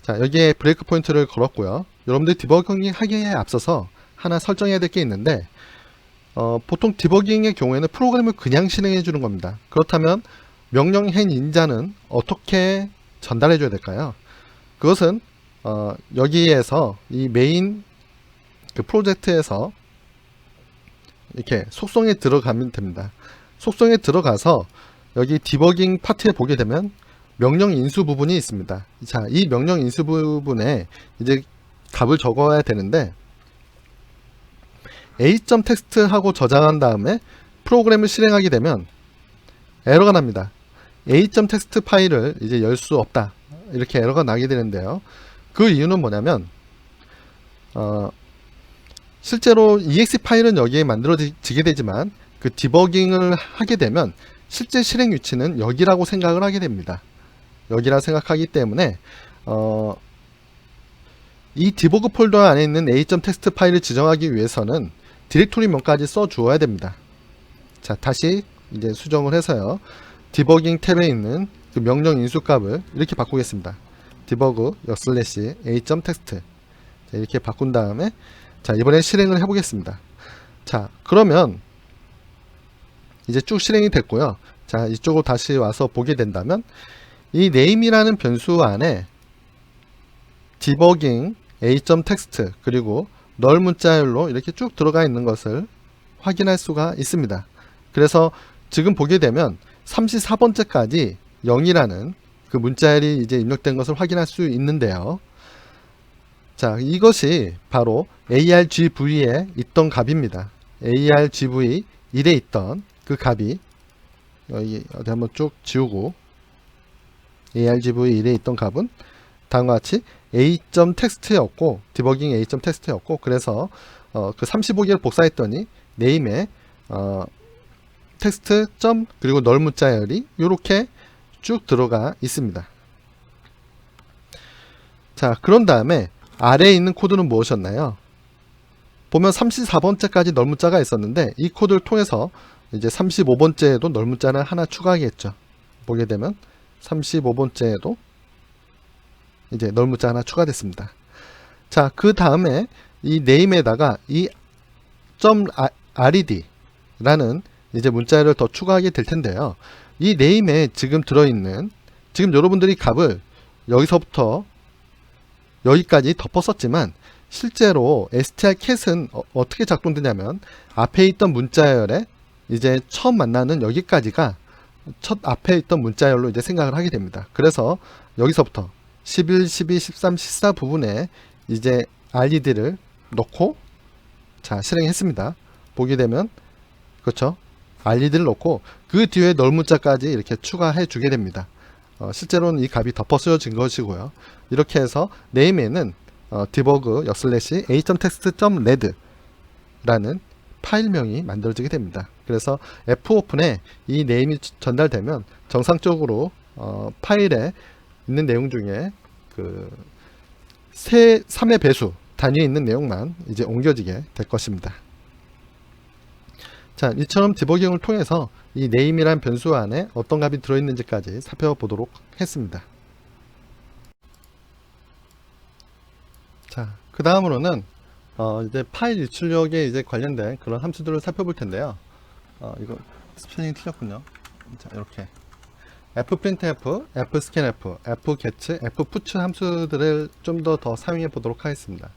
자, 여기에 브레이크 포인트를 걸었고요. 여러분들 디버깅 하기에 앞서서 하나 설정해야 될 게 있는데 보통 디버깅의 경우에는 프로그램을 그냥 실행해 주는 겁니다. 그렇다면 명령 hen 인자는 어떻게 전달해 줘야 될까요? 그것은 여기에서 이 메인 그 프로젝트에서 이렇게 속성에 들어가면 됩니다. 속성에 들어가서 여기 디버깅 파트에 보게 되면 명령 인수 부분이 있습니다. 자, 이 명령 인수 부분에 이제 값을 적어야 되는데 a.text 하고 저장한 다음에 프로그램을 실행하게 되면 에러가 납니다. a.text 파일을 이제 열 수 없다 이렇게 에러가 나게 되는데요. 그 이유는 뭐냐면 실제로 exe 파일은 여기에 만들어지게 되지만 그 디버깅을 하게 되면 실제 실행 위치는 여기라고 생각을 하게 됩니다. 여기라 생각하기 때문에 이 디버그 폴더 안에 있는 a.text 파일을 지정하기 위해서는 디렉토리 명까지 써 주어야 됩니다. 자, 다시 이제 수정을 해서요. 디버깅 탭에 있는 그 명령 인수 값을 이렇게 바꾸겠습니다. 디버그 a.text 이렇게 바꾼 다음에 자, 이번에 실행을 해보겠습니다. 자, 그러면 이제 쭉 실행이 됐고요. 자, 이쪽으로 다시 와서 보게 된다면 이 name이라는 변수 안에 디버깅 a.text 그리고 null 문자열로 이렇게 쭉 들어가 있는 것을 확인할 수가 있습니다. 그래서 지금 보게 되면 34번째까지 0이라는 그 문자열이 이제 입력된 것을 확인할 수 있는데요. 자, 이것이 바로 argv에 있던 값입니다. argv 1에 있던 그 값이 여기 어디 한번 쭉 지우고 argv 1에 있던 값은 다음과 같이 a.text였고 디버깅 a.text였고 그래서 그 35개를 복사했더니 네임에 텍스트 점 그리고 널 문자열이 이렇게 쭉 들어가 있습니다. 자, 그런 다음에 아래에 있는 코드는 무엇이었나요? 보면 34번째까지 널 문자가 있었는데 이 코드를 통해서 이제 35번째에도 널 문자를 하나 추가하겠죠. 보게 되면 35번째에도 이제 널 문자 하나 추가됐습니다. 자, 그 다음에 이 네임에다가 이 .red 이제 문자를 더 추가하게 될 텐데요. 이 네임에 지금 들어있는 지금 여러분들이 값을 여기서부터 여기까지 덮었었지만 실제로 strcat은 어떻게 작동되냐면 앞에 있던 문자열에 이제 처음 만나는 여기까지가 첫 앞에 있던 문자열로 이제 생각을 하게 됩니다. 그래서 여기서부터 11, 12, 13, 14 부분에 이제 red를 넣고 자 실행했습니다. 보게 되면 그렇죠. red를 넣고 그 뒤에 널 문자까지 이렇게 추가해 주게 됩니다. 실제로는 이 값이 덮어 쓰여진 것이고요. 이렇게 해서 네임에는 debug a.text.red 라는 파일명이 만들어지게 됩니다. 그래서 fopen에 이 네임이 전달되면 정상적으로 파일에 있는 내용 중에 그 3의 배수 단위에 있는 내용만 이제 옮겨지게 될 것입니다. 자, 이처럼 디버깅을 통해서 이 name이란 변수 안에 어떤 값이 들어있는지까지 살펴보도록 했습니다. 자, 그 다음으로는 이제 파일 유출력에 이제 관련된 그런 함수들을 살펴볼 텐데요. 이거 스펠링이 틀렸군요. 자, 이렇게 fprintf, fscanf, fget, fput 함수들을 좀 더 사용해 보도록 하겠습니다.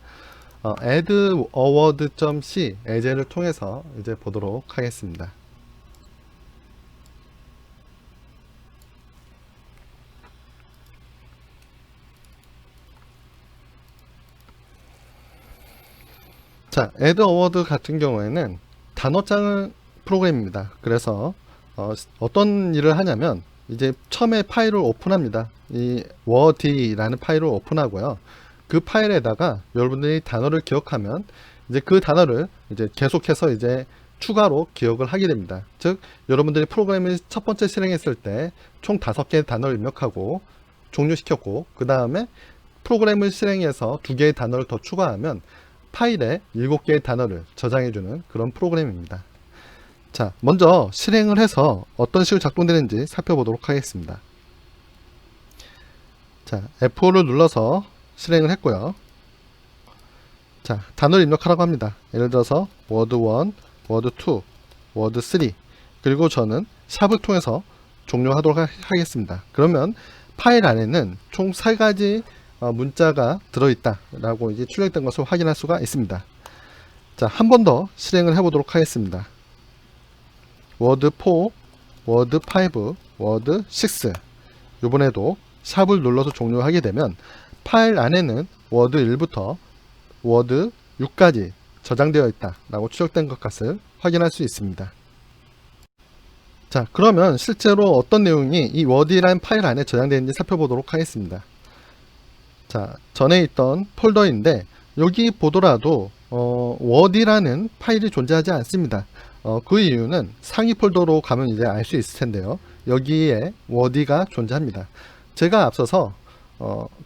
add award.c 예제를 통해서 이제 보도록 하겠습니다. 자, add award 같은 경우에는 단어장 프로그램입니다. 그래서 어떤 일을 하냐면 이제 처음에 파일을 오픈합니다. 이 word라는 파일을 오픈하고요. 그 파일에다가 여러분들이 단어를 기억하면 이제 그 단어를 이제 계속해서 이제 추가로 기억을 하게 됩니다. 즉 여러분들이 프로그램을 첫 번째 실행했을 때 총 5개의 단어를 입력하고 종료시켰고 그 다음에 프로그램을 실행해서 2개의 단어를 더 추가하면 파일에 7개의 단어를 저장해주는 그런 프로그램입니다. 자, 먼저 실행을 해서 어떤 식으로 작동되는지 살펴보도록 하겠습니다. 자, F5를 눌러서 실행을 했고요. 자, 단어를 입력하라고 합니다. 예를 들어서 word1, word2, word3 그리고 저는 샵을 통해서 종료하도록 하겠습니다. 그러면 파일 안에는 총 3가지 문자가 들어있다 라고 이제 출력된 것을 확인할 수가 있습니다. 자, 한 번 더 실행을 해 보도록 하겠습니다. word4, word5, word6 이번에도 샵을 눌러서 종료하게 되면 파일 안에는 워드 1부터 워드 6까지 저장되어 있다 라고 추적된 것을 확인할 수 있습니다. 자, 그러면 실제로 어떤 내용이 이 워드라는 파일 안에 저장되어 있는지 살펴보도록 하겠습니다. 자, 전에 있던 폴더인데 여기 보더라도 워드라는 파일이 존재하지 않습니다. 그 이유는 상위 폴더로 가면 이제 알 수 있을 텐데요. 여기에 워드가 존재합니다. 제가 앞서서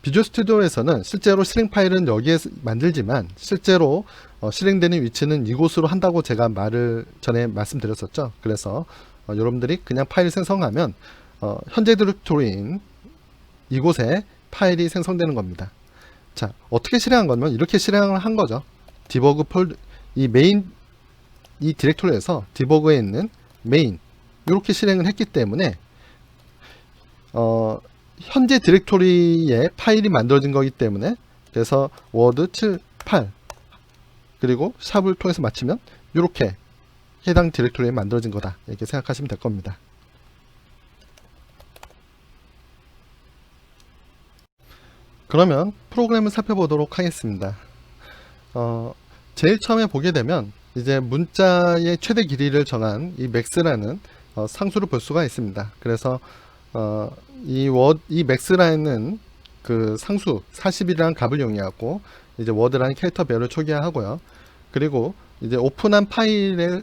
비주얼 스튜디오에서는 실제로 실행 파일은 여기에 만들지만 실제로 실행되는 위치는 이곳으로 한다고 제가 전에 말씀드렸었죠. 그래서 여러분들이 그냥 파일 생성하면 현재 디렉토리인 이곳에 파일이 생성되는 겁니다. 자, 어떻게 실행한 거냐면 이렇게 실행을 한 거죠. 디버그 폴더 이 메인 이 디렉토리에서 디버그에 있는 메인 이렇게 실행을 했기 때문에 현재 디렉토리에 파일이 만들어진 거기 때문에 그래서 워드 7, 8 그리고 샵을 통해서 맞추면 이렇게 해당 디렉토리에 만들어진 거다 이렇게 생각하시면 될 겁니다. 그러면 프로그램을 살펴보도록 하겠습니다. 제일 처음에 보게 되면 이제 문자의 최대 길이를 정한 이 max라는 상수를 볼 수가 있습니다. 그래서 이 max라는 그 상수 40이라는 값을 용이하고 이제 워드라는 캐릭터 별을 초기화하고요. 그리고 이제 오픈한 파일의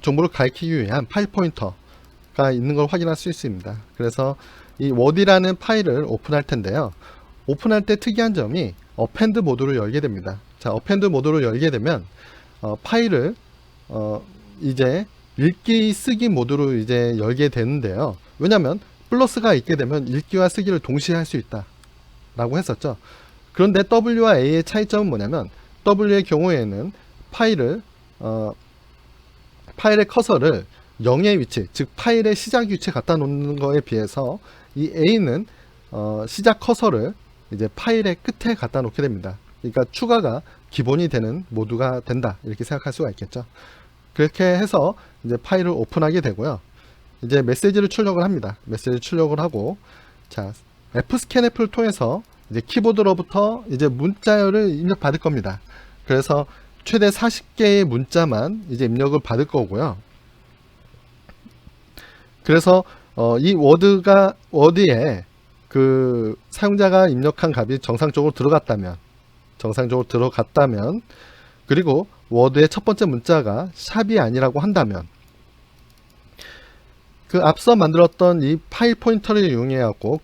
정보를 가리키기 위한 파일 포인터가 있는 걸 확인할 수 있습니다. 그래서 이 워드라는 파일을 오픈할 텐데요. 오픈할 때 특이한 점이 어펜드 모드로 열게 됩니다. 자, 어펜드 모드로 열게 되면 파일을 이제 읽기 쓰기 모드로 이제 열게 되는데요. 왜냐면 플러스가 있게 되면 읽기와 쓰기를 동시에 할 수 있다 라고 했었죠. 그런데 W와 A의 차이점은 뭐냐면 W의 경우에는 파일의 커서를 0의 위치, 즉 파일의 시작 위치에 갖다 놓는 거에 비해서 이 A는 시작 커서를 이제 파일의 끝에 갖다 놓게 됩니다. 그러니까 추가가 기본이 되는 모드가 된다 이렇게 생각할 수가 있겠죠. 그렇게 해서 이제 파일을 오픈하게 되고요. 이제 메시지를 출력을 합니다. 메시지 출력을 하고, 자, fscanf를 통해서 이제 키보드로부터 이제 문자열을 입력받을 겁니다. 그래서 최대 40개의 문자만 이제 입력을 받을 거고요. 그래서 이 워드에 그 사용자가 입력한 값이 정상적으로 들어갔다면, 그리고 워드의 첫 번째 문자가 샵이 아니라고 한다면, 그 앞서 만들었던 이 파일 포인터를 이용해 갖고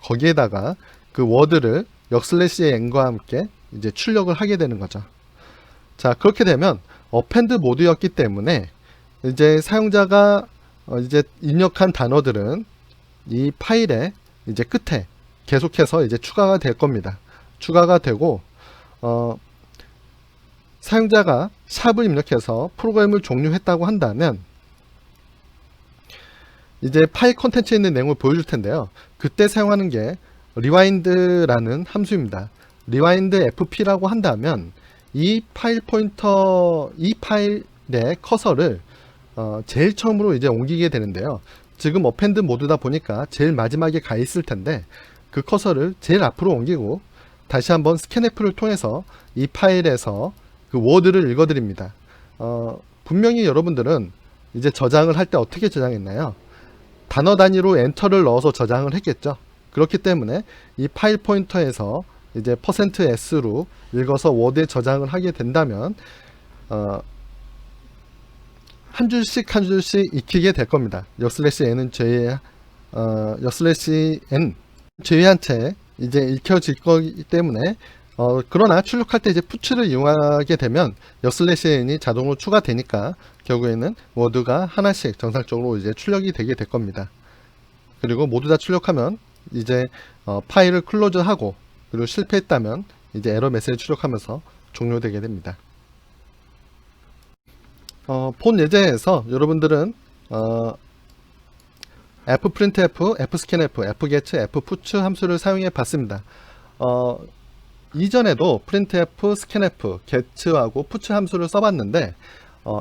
거기에다가 그 워드를 \n과 함께 이제 출력을 하게 되는 거죠. 자, 그렇게 되면 어펜드 모드였기 때문에 이제 사용자가 이제 입력한 단어들은 이 파일의 이제 끝에 계속해서 이제 추가가 될 겁니다. 추가가 되고 사용자가 샵을 입력해서 프로그램을 종료했다고 한다면 이제 파일 컨텐츠에 있는 내용을 보여줄 텐데요. 그때 사용하는 게 rewind라는 함수입니다. rewind fp라고 한다면 이 파일의 커서를 제일 처음으로 이제 옮기게 되는데요. 지금 어펜드 모드다 보니까 제일 마지막에 가 있을 텐데 그 커서를 제일 앞으로 옮기고 다시 한번 스캔F를 통해서 이 파일에서 그 워드를 읽어드립니다. 분명히 여러분들은 이제 저장을 할 때 어떻게 저장했나요? 단어 단위로 엔터를 넣어서 저장을 했겠죠. 그렇기 때문에 이 파일 포인터에서 이제 %s로 읽어서 워드에 저장을 하게 된다면 한 줄씩 익히게 될 겁니다. \n 제외한 채 이제 읽혀질 거기 때문에 그러나 출력할 때 이제 푸츠를 이용하게 되면 \n이 자동으로 추가되니까 결국에는 워드가 하나씩 정상적으로 이제 출력이 되게 될 겁니다. 그리고 모두 다 출력하면 이제 파일을 클로즈하고, 그리고 실패했다면 이제 에러 메시지 출력하면서 종료되게 됩니다. 본 예제에서 여러분들은 fprintf, fscanf, fget, fputs 함수를 사용해 봤습니다. 이전에도 printf, scanf, get하고 puts 함수를 써봤는데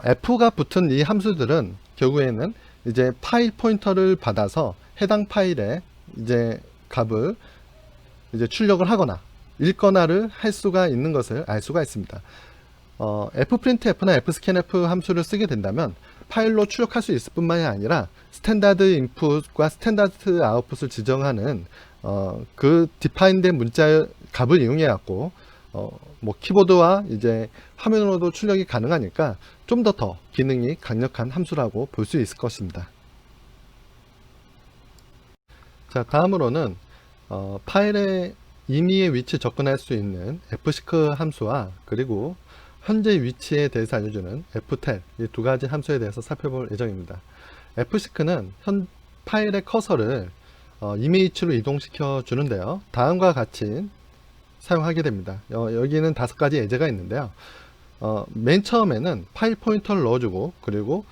f가 붙은 이 함수들은 결국에는 이제 파일 포인터를 받아서 해당 파일에 이제 값을 이제 출력을 하거나 읽거나를 할 수가 있는 것을 알 수가 있습니다. fprintf나 fscanf 함수를 쓰게 된다면 파일로 출력할 수 있을 뿐만이 아니라 스탠다드 인풋과 스탠다드 아웃풋을 지정하는 그 디파인된 문자 값을 이용해 갖고 뭐 키보드와 이제 화면으로도 출력이 가능하니까 좀 더 기능이 강력한 함수라고 볼 수 있을 것입니다. 자, 다음으로는 파일의 임의의 위치 접근할 수 있는 fseek 함수와 그리고 현재 위치에 대해서 알려주는 ftel, 이 두 가지 함수에 대해서 살펴볼 예정입니다. fseek는 현 파일의 커서를 임의 위치로 이동시켜 주는데요. 다음과 같이 사용하게 됩니다. 여기는 5가지 예제가 있는데요. 맨 처음에는 파일 포인터를 넣어주고, 그리고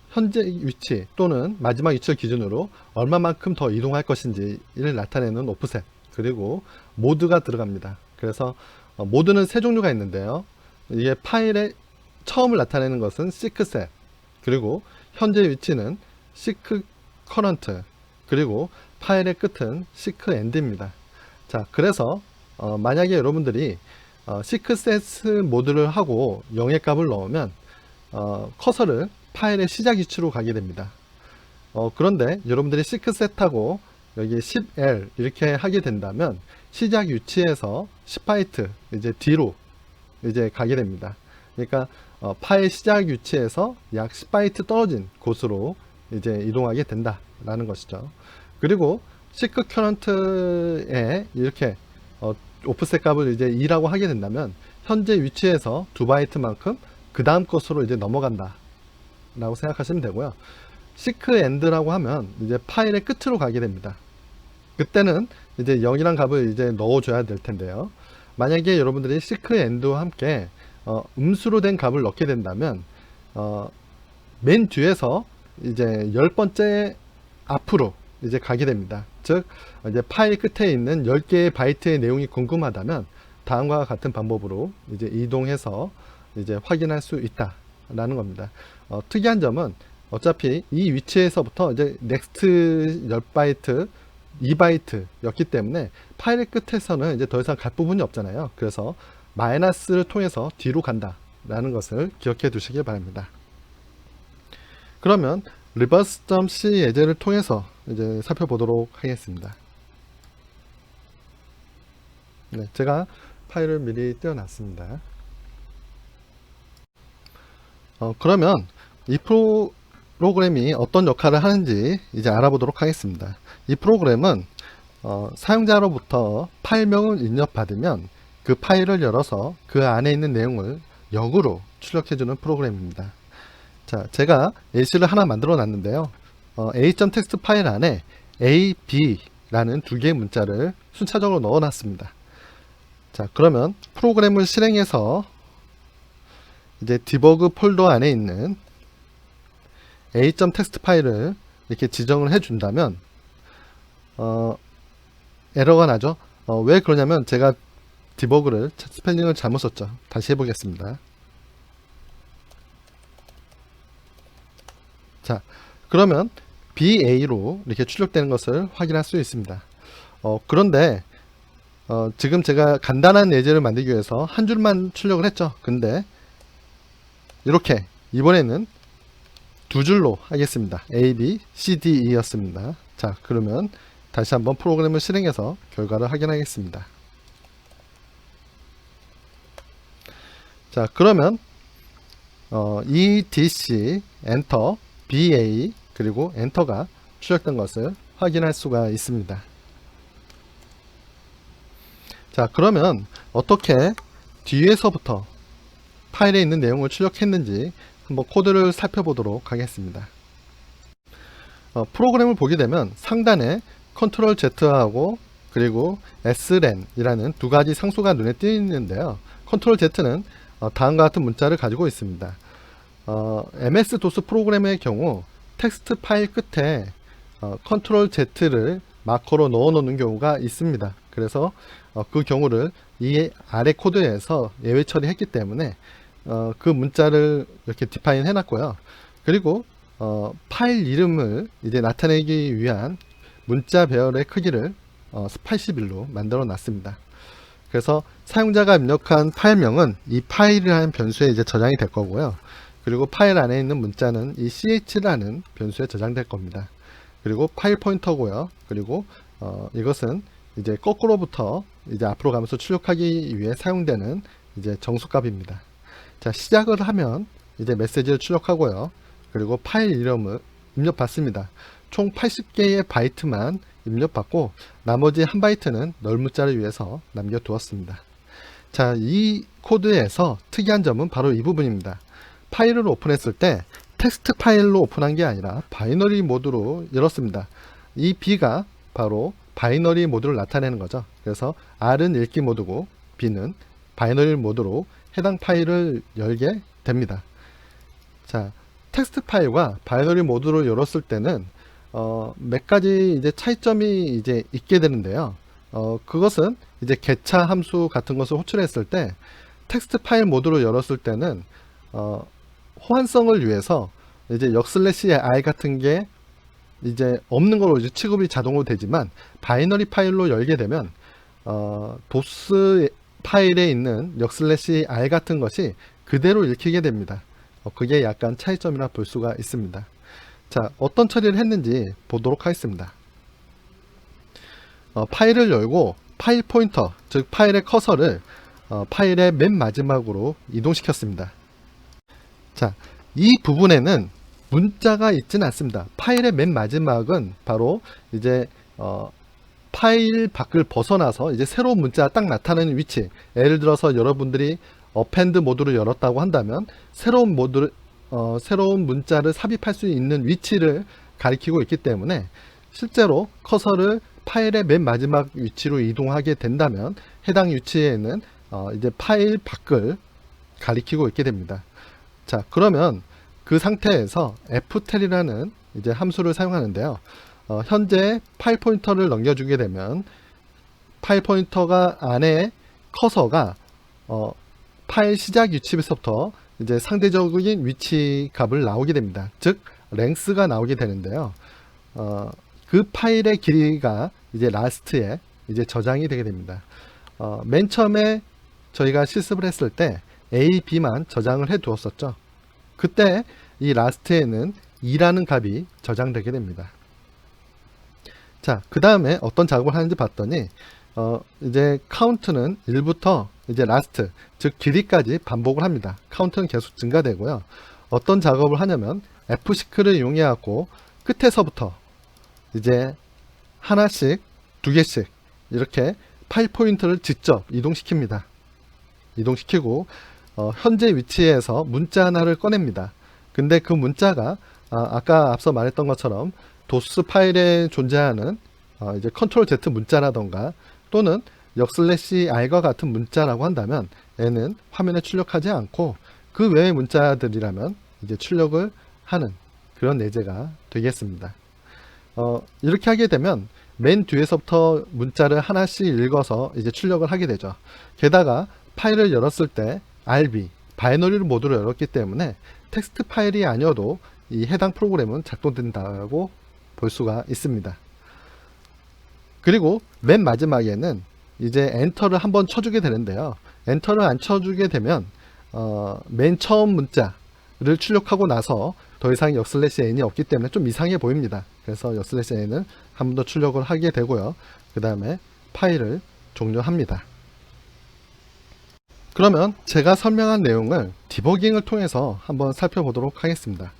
현재 위치 또는 마지막 위치를 기준으로 얼마만큼 더 이동할 것인지를 나타내는 오프셋, 그리고 모드가 들어갑니다. 그래서 모드는 세 종류가 있는데요. 이게 파일의 처음을 나타내는 것은 seekset, 그리고 현재 위치는 seekcurrent, 그리고 파일의 끝은 seekend입니다. 자, 그래서 만약에 여러분들이 시크셋 모드를 하고 0의 값을 넣으면 커서를 파일의 시작 위치로 가게 됩니다. 그런데 여러분들이 시크셋하고 여기 10L 이렇게 하게 된다면 시작 위치에서 10바이트 이제 뒤로 이제 가게 됩니다. 그러니까 파일 시작 위치에서 약 10바이트 떨어진 곳으로 이제 이동하게 된다라는 것이죠. 그리고 시크 커런트에 이렇게 오프셋 값을 이제 2라고 하게 된다면 현재 위치에서 2바이트만큼 그 다음 것으로 이제 넘어간다 라고 생각하시면 되고요. 시크 엔드라고 하면 이제 파일의 끝으로 가게 됩니다. 그때는 이제 0이란 값을 이제 넣어줘야 될 텐데요. 만약에 여러분들이 시크 엔드와 함께 음수로 된 값을 넣게 된다면 맨 뒤에서 이제 10번째 앞으로 이제 가게 됩니다. 즉 이제 파일 끝에 있는 10개의 바이트의 내용이 궁금하다면 다음과 같은 방법으로 이제 이동해서 이제 확인할 수 있다라는 겁니다. 특이한 점은 어차피 이 위치에서부터 이제 넥스트 10바이트 2바이트였기 때문에 파일의 끝에서는 이제 더 이상 갈 부분이 없잖아요. 그래서 마이너스를 통해서 뒤로 간다 라는 것을 기억해 두시기 바랍니다. 그러면 reverse.c 예제를 통해서 이제 살펴보도록 하겠습니다. 네, 제가 파일을 미리 띄워놨습니다. 그러면 이 프로그램이 어떤 역할을 하는지 이제 알아보도록 하겠습니다. 이 프로그램은 사용자로부터 파일명을 입력받으면 그 파일을 열어서 그 안에 있는 내용을 역으로 출력해주는 프로그램입니다. 자, 제가 AC를 하나 만들어 놨는데요. a.text 파일 안에 A, B라는 두 개의 문자를 순차적으로 넣어 놨습니다. 자, 그러면 프로그램을 실행해서 이제 디버그 폴더 안에 있는 a.text 파일을 이렇게 지정을 해 준다면 에러가 나죠. 왜 그러냐면 제가 디버그를 스펠링을 잘못 썼죠. 다시 해보겠습니다. 자, 그러면 BA로 이렇게 출력되는 것을 확인할 수 있습니다. 그런데 지금 제가 간단한 예제를 만들기 위해서 한 줄만 출력을 했죠. 근데 이렇게 이번에는 두 줄로 하겠습니다. A, B, C, D, E 였습니다. 자, 그러면 다시 한번 프로그램을 실행해서 결과를 확인하겠습니다. 자, 그러면 EDC, 엔터, BA, 그리고 엔터가 출력된 것을 확인할 수가 있습니다. 자, 그러면 어떻게 뒤에서부터 파일에 있는 내용을 출력했는지 한번 코드를 살펴보도록 하겠습니다. 프로그램을 보게 되면 상단에 컨트롤 Z하고 그리고 sren 이라는 두 가지 상수가 눈에 띄는데요. 컨트롤 Z는 다음과 같은 문자를 가지고 있습니다. MS-DOS 프로그램의 경우 텍스트 파일 끝에 컨트롤 Z를 마커로 넣어 놓는 경우가 있습니다. 그래서 그 경우를 이 아래 코드에서 예외 처리했기 때문에 그 문자를 이렇게 디파인 해놨고요. 그리고 파일 이름을 이제 나타내기 위한 문자 배열의 크기를 81로 만들어 놨습니다. 그래서 사용자가 입력한 파일명은 이 파일이라는 변수에 이제 저장이 될 거고요. 그리고 파일 안에 있는 문자는 이 ch라는 변수에 저장될 겁니다. 그리고 파일 포인터고요. 그리고 이것은 이제 거꾸로부터 이제 앞으로 가면서 출력하기 위해 사용되는 이제 정수값입니다. 자, 시작을 하면 이제 메시지를 출력하고요. 그리고 파일 이름을 입력받습니다. 총 80개의 바이트만 입력받고 나머지 한 바이트는 널 문자를 위해서 남겨두었습니다. 자, 이 코드에서 특이한 점은 바로 이 부분입니다. 파일을 오픈했을 때 텍스트 파일로 오픈한 게 아니라 바이너리 모드로 열었습니다. 이 B가 바로 바이너리 모드를 나타내는 거죠. 그래서 R은 읽기 모드고 B는 바이너리 모드로 해당 파일을 열게 됩니다. 자, 텍스트 파일과 바이너리 모드로 열었을 때는 몇 가지 이제 차이점이 이제 있게 되는데요. 그것은 이제 개차 함수 같은 것을 호출했을 때 텍스트 파일 모드로 열었을 때는 호환성을 위해서 이제 역/i 같은 게 이제 없는 걸로 이제 취급이 자동으로 되지만 바이너리 파일로 열게 되면 도스 파일에 있는 역/r 같은 것이 그대로 읽히게 됩니다. 그게 약간 차이점이라 볼 수가 있습니다. 자, 어떤 처리를 했는지 보도록 하겠습니다. 파일을 열고 파일 포인터, 즉 파일의 커서를 파일의 맨 마지막으로 이동시켰습니다. 자, 이 부분에는 문자가 있지는 않습니다. 파일의 맨 마지막은 바로 이제 파일 밖을 벗어나서 이제 새로운 문자가 딱 나타나는 위치. 예를 들어서 여러분들이 어펜드 모드를 열었다고 한다면 새로운 문자를 삽입할 수 있는 위치를 가리키고 있기 때문에 실제로 커서를 파일의 맨 마지막 위치로 이동하게 된다면 해당 위치에는 이제 파일 밖을 가리키고 있게 됩니다. 자, 그러면 그 상태에서 ftel이라는 이제 함수를 사용하는데요. 현재 파일 포인터를 넘겨주게 되면 파일 포인터가 안에 커서가 파일 시작 위치에서부터 이제 상대적인 위치 값을 나오게 됩니다. 즉 랭스가 나오게 되는데요. 그 파일의 길이가 이제 라스트에 이제 저장이 되게 됩니다. 맨 처음에 저희가 실습을 했을 때 A, B만 저장을 해 두었었죠. 그때 이 라스트에는 2라는 값이 저장되게 됩니다. 자, 그 다음에 어떤 작업을 하는지 봤더니 이제 카운트는 1부터 이제 라스트, 즉 길이까지 반복을 합니다. 카운트는 계속 증가되고요. 어떤 작업을 하냐면 F시크를 이용해 갖고 끝에서부터 이제 하나씩, 두 개씩 이렇게 파일 포인터를 직접 이동시킵니다. 이동시키고 현재 위치에서 문자 하나를 꺼냅니다. 근데 그 문자가 아까 앞서 말했던 것처럼 도스 파일에 존재하는 이제 컨트롤 Z 문자라던가 또는 역/r과 같은 문자라고 한다면 얘는 화면에 출력하지 않고 그 외의 문자들이라면 이제 출력을 하는 그런 예제가 되겠습니다. 이렇게 하게 되면 맨 뒤에서부터 문자를 하나씩 읽어서 이제 출력을 하게 되죠. 게다가 파일을 열었을 때 RB, 바이너리 모드로 열었기 때문에 텍스트 파일이 아니어도 이 해당 프로그램은 작동된다고 볼 수가 있습니다. 그리고 맨 마지막에는 이제 엔터를 한번 쳐주게 되는데요. 엔터를 안 쳐주게 되면 맨 처음 문자를 출력하고 나서 더 이상 역/n이 없기 때문에 좀 이상해 보입니다. 그래서 역/n을 한 번 더 출력을 하게 되고요. 그 다음에 파일을 종료합니다. 그러면 제가 설명한 내용을 디버깅을 통해서 한번 살펴보도록 하겠습니다.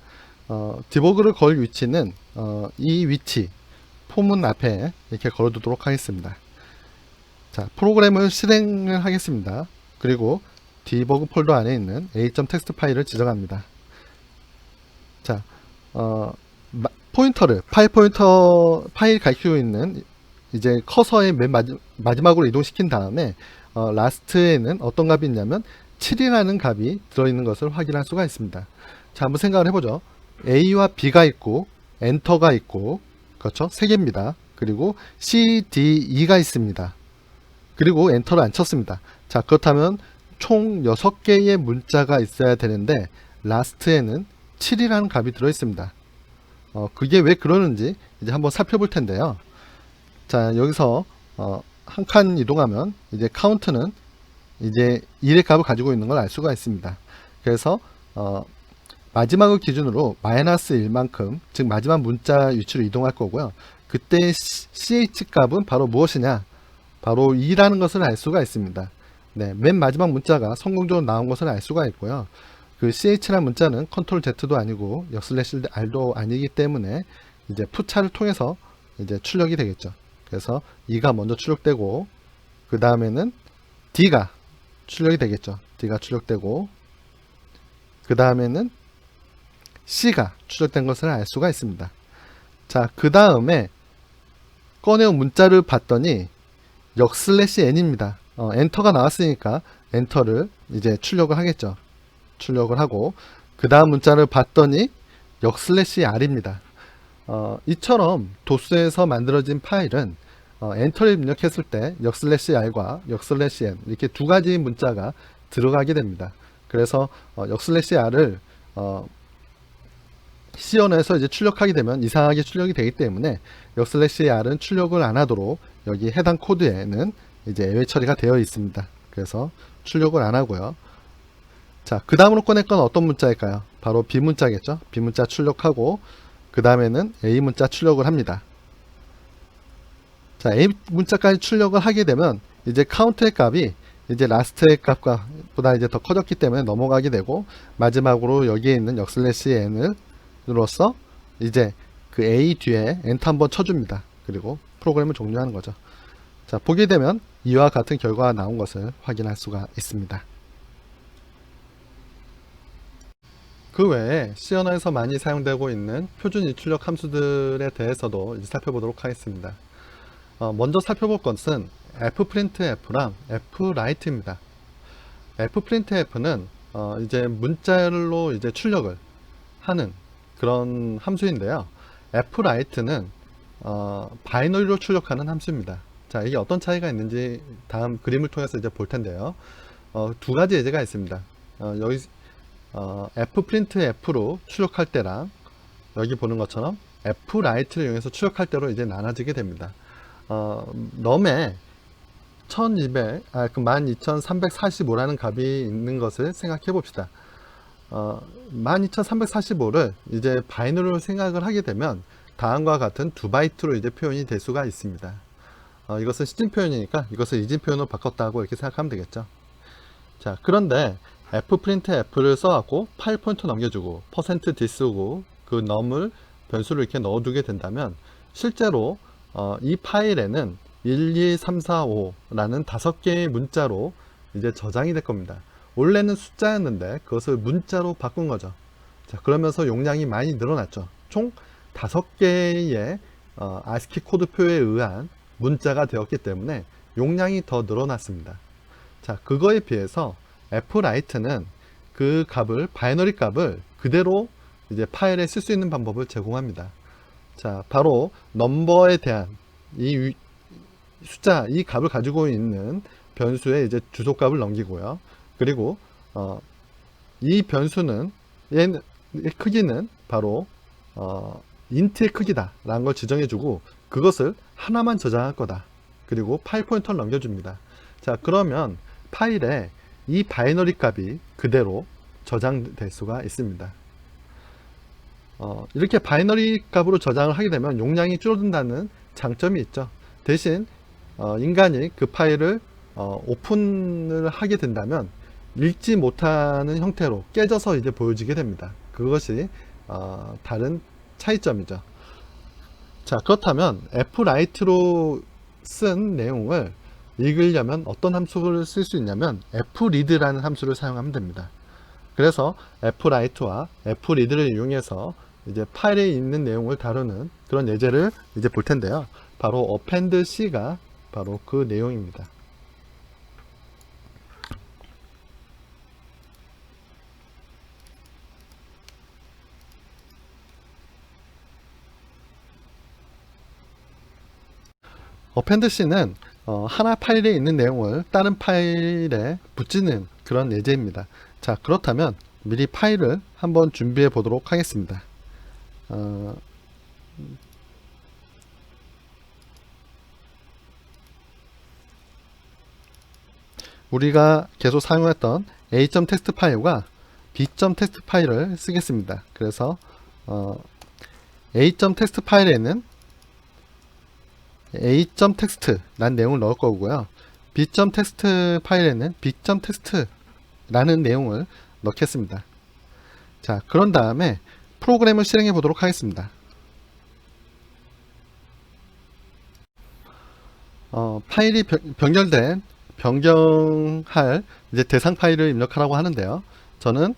디버그를 걸 위치는 이 위치 포문 앞에 이렇게 걸어두도록 하겠습니다. 자, 프로그램을 실행을 하겠습니다. 그리고 디버그 폴더 안에 있는 a.txt 파일을 지정합니다. 자, 포인터를 파일 가리키고 있는 이제 커서의 맨 마지막으로 이동시킨 다음에 라스트에는 어떤 값이 있냐면 7이라는 값이 들어있는 것을 확인할 수가 있습니다. 자, 한번 생각을 해보죠. A와 B가 있고 엔터가 있고 그렇죠? 3개입니다. 그리고 C, D, E가 있습니다. 그리고 엔터를 안 쳤습니다. 자, 그렇다면 총 6개의 문자가 있어야 되는데 라스트에는 7이라는 값이 들어 있습니다. 그게 왜 그러는지 이제 한번 살펴볼 텐데요. 자, 여기서 한 칸 이동하면 이제 카운트는 이제 1의 값을 가지고 있는 걸 알 수가 있습니다. 그래서 마지막을 기준으로 -1만큼, 즉 마지막 문자 위치로 이동할 거고요. 그때 ch 값은 바로 무엇이냐? 바로 2라는 것을 알 수가 있습니다. 네, 맨 마지막 문자가 성공적으로 나온 것을 알 수가 있고요. 그 ch라는 문자는 컨트롤 Z도 아니고 역/r도 아니기 때문에 이제 푸차를 통해서 이제 출력이 되겠죠. 그래서 2가 먼저 출력되고 그 다음에는 D가 출력이 되겠죠. D가 출력되고 그 다음에는 C가 출력된 것을 알 수가 있습니다. 자, 그 다음에 꺼내온 문자를 봤더니 역/n입니다. 엔터가 나왔으니까 엔터를 이제 출력을 하겠죠. 출력을 하고 그 다음 문자를 봤더니 역/r입니다. 이처럼 도스에서 만들어진 파일은 엔터를 입력했을 때 역/r과 역/n 이렇게 두 가지 문자가 들어가게 됩니다. 그래서 역/r을 C 언어에서 이제 출력하게 되면 이상하게 출력이 되기 때문에 역/r은 출력을 안 하도록 여기 해당 코드에는 이제 예외 처리가 되어 있습니다. 그래서 출력을 안 하고요. 자, 그 다음으로 꺼낼 건 어떤 문자일까요? 바로 B 문자겠죠. B 문자 출력하고 그 다음에는 A 문자 출력을 합니다. 자, A 문자까지 출력을 하게 되면 이제 카운트의 값이 이제 라스트의 값과 보다 이제 더 커졌기 때문에 넘어가게 되고, 마지막으로 여기에 있는 역슬래시 n을 눌러서 이제 그 A 뒤에 엔터 한번 쳐줍니다. 그리고 프로그램을 종료하는 거죠. 자, 보게 되면 이와 같은 결과가 나온 것을 확인할 수가 있습니다. 그 외에 C 언어에서 많이 사용되고 있는 표준 입출력 함수들에 대해서도 이제 살펴보도록 하겠습니다. 먼저 살펴볼 것은 fprintf랑 fwrite입니다. fprintf는 이제 문자로 이제 출력을 하는 그런 함수인데요. fwrite는 바이너리로 출력하는 함수입니다. 자, 이게 어떤 차이가 있는지 다음 그림을 통해서 이제 볼 텐데요. 두 가지 예제가 있습니다. 여기 fprintf로 출력할 때랑 여기 보는 것처럼 fwrite를 이용해서 출력할 때로 이제 나눠지게 됩니다. num에 12345라는 값이 있는 것을 생각해 봅시다. 12345를 이제 바이너리로 생각을 하게 되면 다음과 같은 2바이트로 이제 표현이 될 수가 있습니다. 이것은 시진 표현이니까 이것을 이진 표현으로 바꿨다고 이렇게 생각하면 되겠죠. 자, 그런데 fprintf를 써갖고 파일 포인터 넘겨주고 %this고 그 num을 변수를 이렇게 넣어두게 된다면 실제로 이 파일에는 1, 2, 3, 4, 5라는 5개의 문자로 이제 저장이 될 겁니다. 원래는 숫자였는데 그것을 문자로 바꾼 거죠. 자, 그러면서 용량이 많이 늘어났죠. 총 5개의 ASCII 코드표에 의한 문자가 되었기 때문에 용량이 더 늘어났습니다. 자, 그거에 비해서 fwrite는 그 값을, 바이너리 값을 그대로 이제 파일에 쓸 수 있는 방법을 제공합니다. 자, 바로 넘버에 대한 이 숫자, 이 값을 가지고 있는 변수에 이제 주소값을 넘기고요. 그리고 이 변수는 얘는 크기는 바로 인트의 크기다 라는 걸 지정해주고 그것을 하나만 저장할 거다. 그리고 파일 포인터를 넘겨줍니다. 자, 그러면 파일에 이 바이너리 값이 그대로 저장될 수가 있습니다. 이렇게 바이너리 값으로 저장을 하게 되면 용량이 줄어든다는 장점이 있죠. 대신 인간이 그 파일을 오픈을 하게 된다면 읽지 못하는 형태로 깨져서 이제 보여지게 됩니다. 그것이 다른 차이점이죠. 자, 그렇다면 fwrite로 쓴 내용을 읽으려면 어떤 함수를 쓸 수 있냐면 fread라는 함수를 사용하면 됩니다. 그래서 fwrite와 fread를 이용해서 이제 파일에 있는 내용을 다루는 그런 예제를 이제 볼 텐데요. 바로 append C가 바로 그 내용입니다. append C는 하나 파일에 있는 내용을 다른 파일에 붙이는 그런 예제입니다. 자, 그렇다면 미리 파일을 한번 준비해 보도록 하겠습니다. 우리가 계속 사용했던 a.txt 파일과 b.txt 파일을 쓰겠습니다. 그래서 a.txt 파일에는 a.txt 라는 내용을 넣을 거고요. b.txt 파일에는 b.txt 라는 내용을 넣겠습니다. 자, 그런 다음에 프로그램을 실행해 보도록 하겠습니다. 파일이 변경할 이제 대상 파일을 입력하라고 하는데요. 저는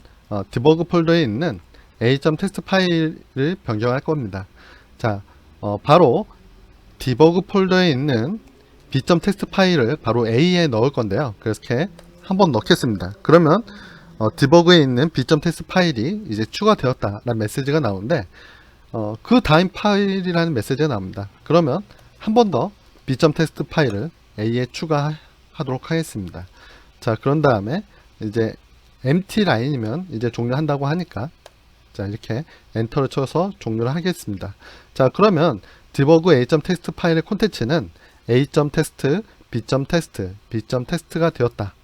디버그 폴더에 있는 a.txt 파일을 변경할 겁니다. 자, 바로 디버그 폴더에 있는 b.txt 파일을 바로 A에 넣을 건데요. 그렇게 한번 넣겠습니다. 그러면 디버그에 있는 b.txt 파일이 이제 추가되었다라는 메시지가 나오는데 그 다음 파일이라는 메시지가 나옵니다. 그러면 한 번 더 b.txt 파일을 A에 추가하도록 하겠습니다. 자, 그런 다음에 이제 empty 라인이면 이제 종료한다고 하니까 자, 이렇게 엔터를 쳐서 종료를 하겠습니다. 자, 그러면 디버그 a.txt 파일의 콘텐츠는 a.txt, b.txt, b.txt가 되었다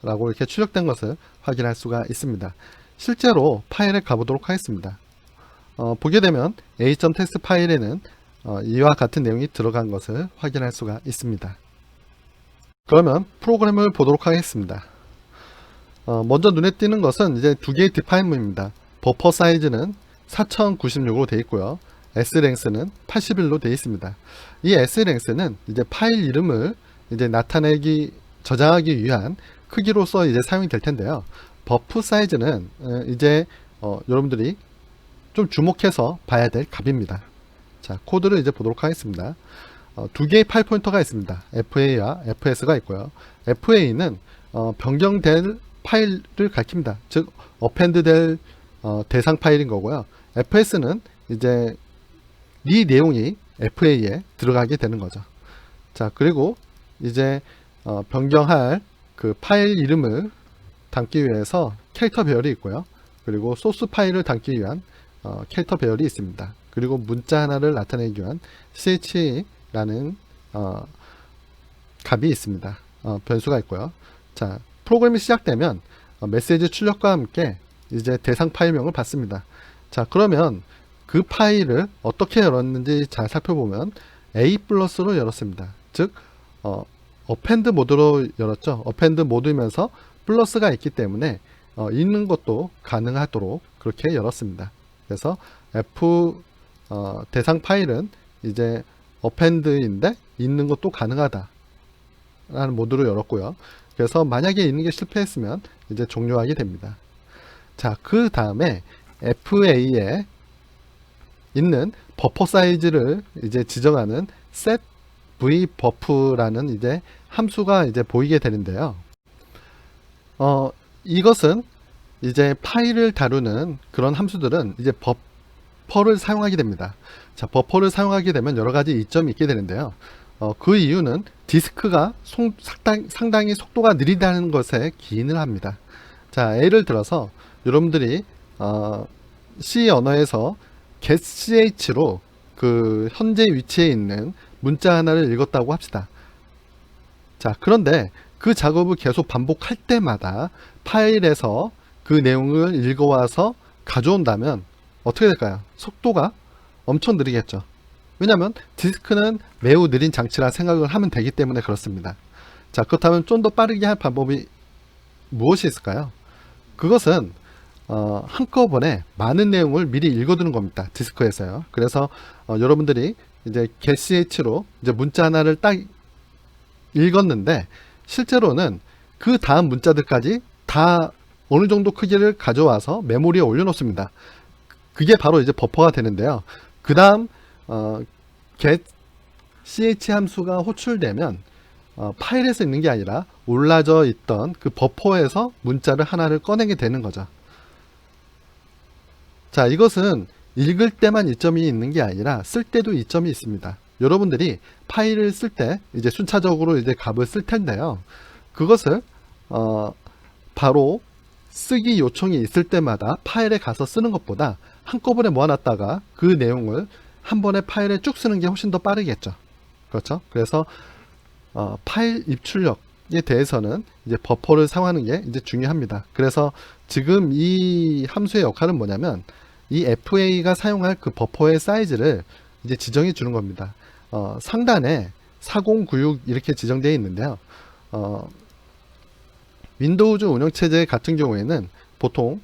라고 이렇게 출력된 것을 확인할 수가 있습니다. 실제로 파일에 가보도록 하겠습니다. 보게 되면 a.txt 파일에는 이와 같은 내용이 들어간 것을 확인할 수가 있습니다. 그러면 프로그램을 보도록 하겠습니다. 먼저 눈에 띄는 것은 이제 두 개의 디파인문입니다. 버퍼 사이즈는 4096으로 되어 있고요. slength는 81로 되어 있습니다. 이 slength는 이제 파일 이름을 이제 저장하기 위한 크기로서 이제 사용이 될 텐데요. 버프 사이즈는 이제 여러분들이 좀 주목해서 봐야 될 값입니다. 자, 코드를 이제 보도록 하겠습니다. 두 개의 파일 포인터가 있습니다. FA와 FS가 있고요. FA는 변경될 파일을 가리킵니다. 즉, 어펜드 될 대상 파일인 거고요. FS는 이제 이 내용이 FA에 들어가게 되는 거죠. 자, 그리고 이제 변경할 그 파일 이름을 담기 위해서 캐릭터 배열이 있고요. 그리고 소스 파일을 담기 위한 캐릭터 배열이 있습니다. 그리고 문자 하나를 나타내기 위한 ch라는 값이 있습니다. 변수가 있고요. 자, 프로그램이 시작되면 메시지 출력과 함께 이제 대상 파일명을 받습니다. 자, 그러면 그 파일을 어떻게 열었는지 잘 살펴보면 A 플러스로 열었습니다. 즉 어펜드 모드로 열었죠. 어펜드 모드이면서 플러스가 있기 때문에 읽는 것도 가능하도록 그렇게 열었습니다. 그래서 F 대상 파일은 이제 어펜드인데 읽는 것도 가능하다 라는 모드로 열었고요. 그래서 만약에 읽는 게 실패했으면 이제 종료하게 됩니다. 자, 그 다음에 FA에 있는 버퍼 사이즈를 이제 지정하는 set v buf라는 이제 함수가 이제 보이게 되는데요. 이것은 이제 파일을 다루는 그런 함수들은 이제 버퍼를 사용하게 됩니다. 자, 버퍼를 사용하게 되면 여러 가지 이점이 있게 되는데요. 그 이유는 디스크가 상당히 속도가 느리다는 것에 기인을 합니다. 자, 예를 들어서 여러분들이 C 언어에서 getch로 그 현재 위치에 있는 문자 하나를 읽었다고 합시다. 자, 그런데 그 작업을 계속 반복할 때마다 파일에서 그 내용을 읽어와서 가져온다면 어떻게 될까요? 속도가 엄청 느리겠죠. 왜냐하면 디스크는 매우 느린 장치라 생각을 하면 되기 때문에 그렇습니다. 자, 그렇다면 좀 더 빠르게 할 방법이 무엇이 있을까요? 그것은 한꺼번에 많은 내용을 미리 읽어두는 겁니다. 디스크에서요. 그래서 여러분들이 이제 getch로 이제 문자 하나를 딱 읽었는데 실제로는 그 다음 문자들까지 다 어느 정도 크기를 가져와서 메모리에 올려놓습니다. 그게 바로 이제 버퍼가 되는데요. 그 다음 getch 함수가 호출되면 파일에서 읽는 게 아니라 올라져 있던 그 버퍼에서 문자를 하나를 꺼내게 되는 거죠. 자, 이것은 읽을 때만 이점이 있는 게 아니라 쓸 때도 이점이 있습니다. 여러분들이 파일을 쓸 때 이제 순차적으로 이제 값을 쓸 텐데요. 그것을 바로 쓰기 요청이 있을 때마다 파일에 가서 쓰는 것보다 한꺼번에 모아놨다가 그 내용을 한 번에 파일에 쭉 쓰는 게 훨씬 더 빠르겠죠. 그렇죠? 그래서 파일 입출력에 대해서는 이제 버퍼를 사용하는 게 이제 중요합니다. 그래서 지금 이 함수의 역할은 뭐냐면 이 FA가 사용할 그 버퍼의 사이즈를 이제 지정해 주는 겁니다. 상단에 4096 이렇게 지정되어 있는데요. 윈도우즈 운영체제 같은 경우에는 보통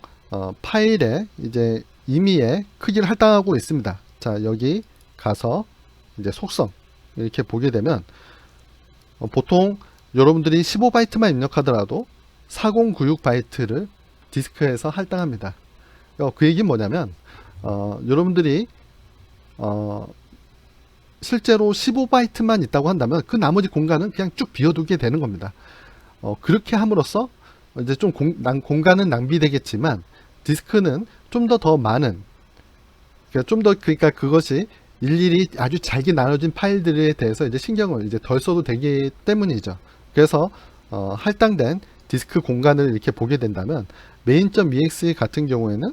파일에 이제 임의의 크기를 할당하고 있습니다. 자, 여기 가서 이제 속성 이렇게 보게 되면 보통 여러분들이 15바이트만 입력하더라도 4096바이트를 디스크에서 할당합니다. 그 얘기는 뭐냐면 여러분들이 실제로 15바이트만 있다고 한다면 그 나머지 공간은 그냥 쭉 비워두게 되는 겁니다. 그렇게 함으로써 이제 좀 공간은 낭비되겠지만 디스크는 좀 더 많은 그러니까 그것이 일일이 아주 잘게 나눠진 파일들에 대해서 이제 신경을 이제 덜 써도 되기 때문이죠. 그래서 할당된 디스크 공간을 이렇게 보게 된다면 main.exe 같은 경우에는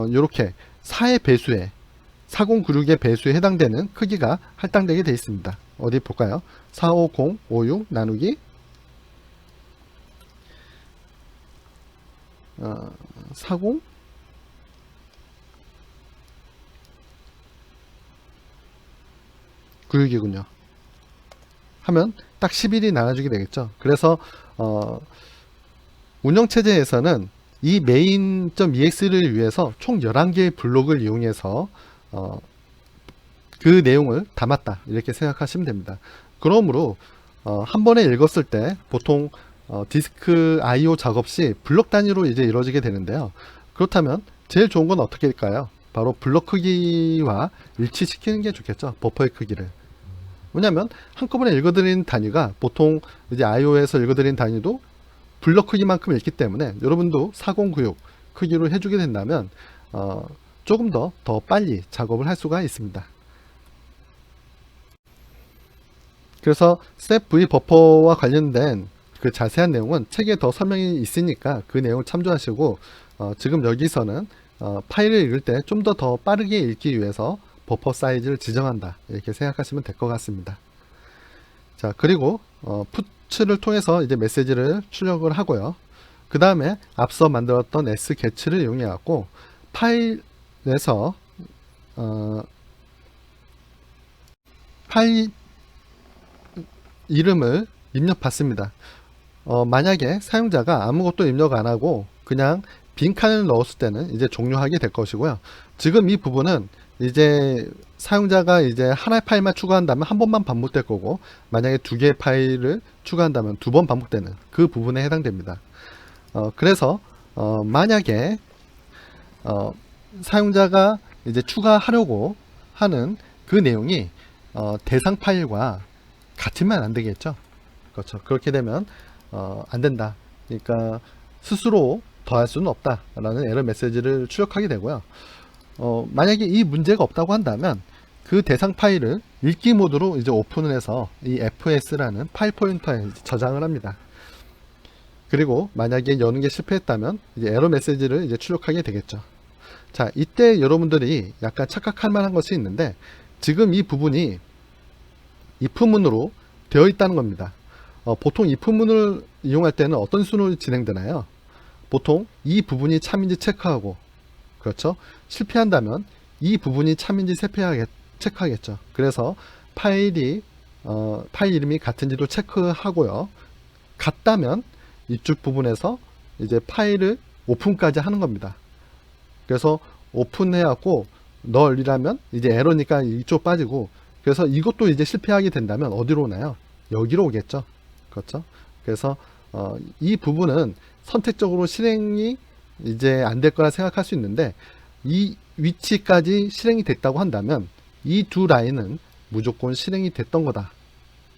이렇게 4의 배수에 4096의 배수에 해당되는 크기가 할당되게 되어 있습니다. 어디 볼까요? 45056 나누기 40 96이군요. 하면 딱 11이 나눠주게 되겠죠. 그래서 운영체제에서는 이 main.ex를 위해서 총 11개의 블록을 이용해서 그 내용을 담았다, 이렇게 생각하시면 됩니다. 그러므로 한 번에 읽었을 때 보통 디스크 I/O 작업 시 블록 단위로 이제 이루어지게 되는데요. 그렇다면 제일 좋은 건 어떻게 될까요? 바로 블록 크기와 일치시키는 게 좋겠죠. 버퍼의 크기를. 왜냐하면 한꺼번에 읽어드리는 단위가 보통 이제 I/O에서 읽어드리는 단위도 블록 크기만큼 읽기 때문에 여러분도 4096 크기로 해주게 된다면 조금 더 빨리 작업을 할 수가 있습니다. 그래서 step v 버퍼와 관련된 그 자세한 내용은 책에 더 설명이 있으니까 그 내용을 참조하시고 지금 여기서는 파일을 읽을 때 좀 더 빠르게 읽기 위해서 버퍼 사이즈를 지정한다, 이렇게 생각하시면 될 것 같습니다. 자, 그리고 푸츠를 통해서 이제 메시지를 출력을 하고요. 그 다음에 앞서 만들었던 sget를 이용해 갖고 파일에서 파일 이름을 입력받습니다. 만약에 사용자가 아무것도 입력 안 하고 그냥 빈칸을 넣었을 때는 이제 종료하게 될 것이고요. 지금 이 부분은 이제 사용자가 이제 하나의 파일만 추가한다면 한 번만 반복될 거고, 만약에 두 개의 파일을 추가한다면 두 번 반복되는 그 부분에 해당됩니다. 그래서 만약에 사용자가 이제 추가하려고 하는 그 내용이 대상 파일과 같으면 안 되겠죠. 그렇죠. 그렇게 되면 안 된다. 그러니까 스스로 더할 수는 없다 라는 에러 메시지를 출력하게 되고요. 만약에 이 문제가 없다고 한다면 그 대상 파일을 읽기 모드로 이제 오픈을 해서 이 fs라는 파일 포인터에 저장을 합니다. 그리고 만약에 여는 게 실패했다면 이제 에러 메시지를 이제 출력하게 되겠죠. 자, 이때 여러분들이 약간 착각할 만한 것이 있는데, 지금 이 부분이 if문으로 되어 있다는 겁니다. 보통 if문을 이용할 때는 어떤 순으로 진행되나요? 보통 이 부분이 참인지 체크하고, 그렇죠? 실패한다면 이 부분이 참인지 체크하겠죠. 그래서 파일 이름이 같은지도 체크하고요. 같다면 이쪽 부분에서 이제 파일을 오픈까지 하는 겁니다. 그래서 오픈해갖고 널이라면 이제 에러니까 이쪽 빠지고, 그래서 이것도 이제 실패하게 된다면 어디로 오나요? 여기로 오겠죠. 그렇죠? 그래서 이 부분은 선택적으로 실행이 이제 안 될 거라 생각할 수 있는데, 이 위치까지 실행이 됐다고 한다면 이 두 라인은 무조건 실행이 됐던 거다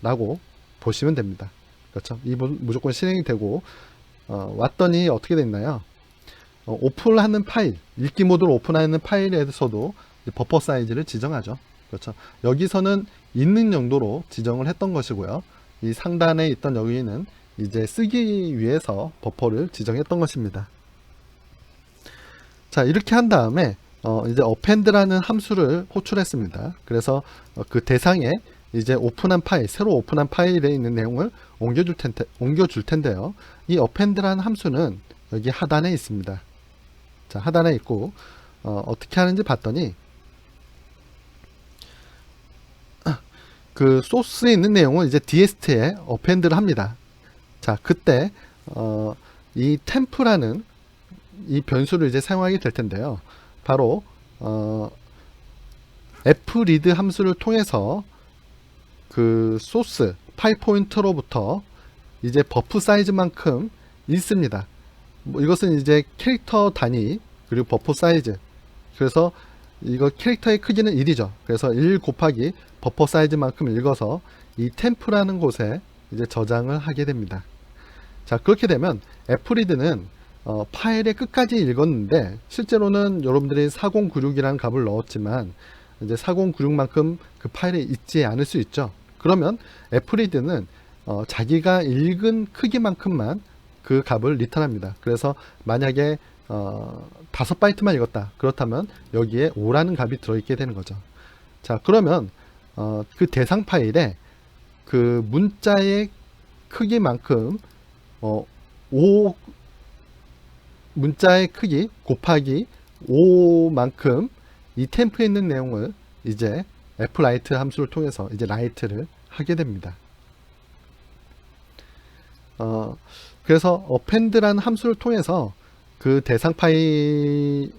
라고 보시면 됩니다. 그렇죠? 이 무조건 실행이 되고 왔더니 어떻게 됐나요? 오픈하는 파일, 읽기 모드로 오픈하는 파일에서도 버퍼 사이즈를 지정하죠. 그렇죠? 여기서는 읽는 용도로 지정을 했던 것이고요. 이 상단에 있던 여기는 이제 쓰기 위해서 버퍼를 지정했던 것입니다. 자, 이렇게 한 다음에 이제 append라는 함수를 호출했습니다. 그래서 그 대상에 이제 오픈한 파일, 새로 오픈한 파일에 있는 내용을 옮겨줄 텐데요. 이 append라는 함수는 여기 하단에 있습니다. 자, 하단에 있고 어떻게 하는지 봤더니 그 소스에 있는 내용을 이제 dst에 append를 합니다. 자, 그때 이 temp라는 이 변수를 이제 사용하게 될 텐데요. 바로 fread 함수를 통해서 그 소스 파일 포인터로부터 이제 버프 사이즈만큼 읽습니다. 이것은 이제 캐릭터 단위 그리고 버프 사이즈, 그래서 이거 캐릭터의 크기는 1이죠. 그래서 1 곱하기 버퍼 사이즈만큼 읽어서 이 temp라는 곳에 이제 저장을 하게 됩니다. 자, 그렇게 되면 fread는 파일의 끝까지 읽었는데, 실제로는 여러분들이 4096이라는 값을 넣었지만 이제 4096만큼 그 파일에 있지 않을 수 있죠. 그러면 fread는 자기가 읽은 크기만큼만 그 값을 리턴합니다. 그래서 만약에 5바이트만 읽었다, 그렇다면 여기에 5라는 값이 들어있게 되는 거죠. 자, 그러면 그 대상 파일에 그 문자의 크기만큼 5 문자의 크기 곱하기 5만큼 이 템프에 있는 내용을 이제 fwrite 함수를 통해서 이제 write를 하게 됩니다. 그래서 append라는 함수를 통해서 그 대상 파일에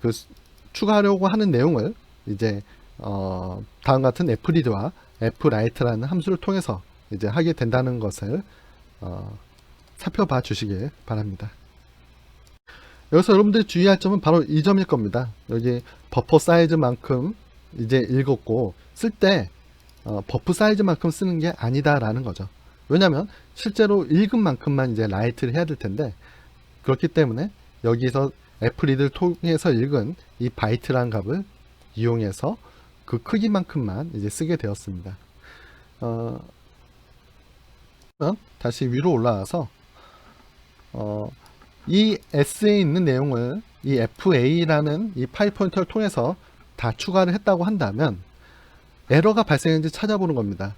그 추가하려고 하는 내용을 이제 다음 같은 fread와 fwrite라는 함수를 통해서 이제 하게 된다는 것을 살펴봐 주시길 바랍니다. 여기서 여러분들이 주의할 점은 바로 이 점일 겁니다. 여기 버퍼 사이즈만큼 이제 읽었고 쓸 때 버프 사이즈만큼 쓰는 게 아니다라는 거죠. 왜냐하면 실제로 읽은 만큼만 이제 라이트를 해야 될 텐데, 그렇기 때문에 여기서 fread를 통해서 읽은 이 바이트라는 값을 이용해서 그 크기만큼만 이제 쓰게 되었습니다. 다시 위로 올라와서 이 S에 있는 내용을 이 FA라는 이 파일 포인터를 통해서 다 추가를 했다고 한다면 에러가 발생했는지 찾아보는 겁니다.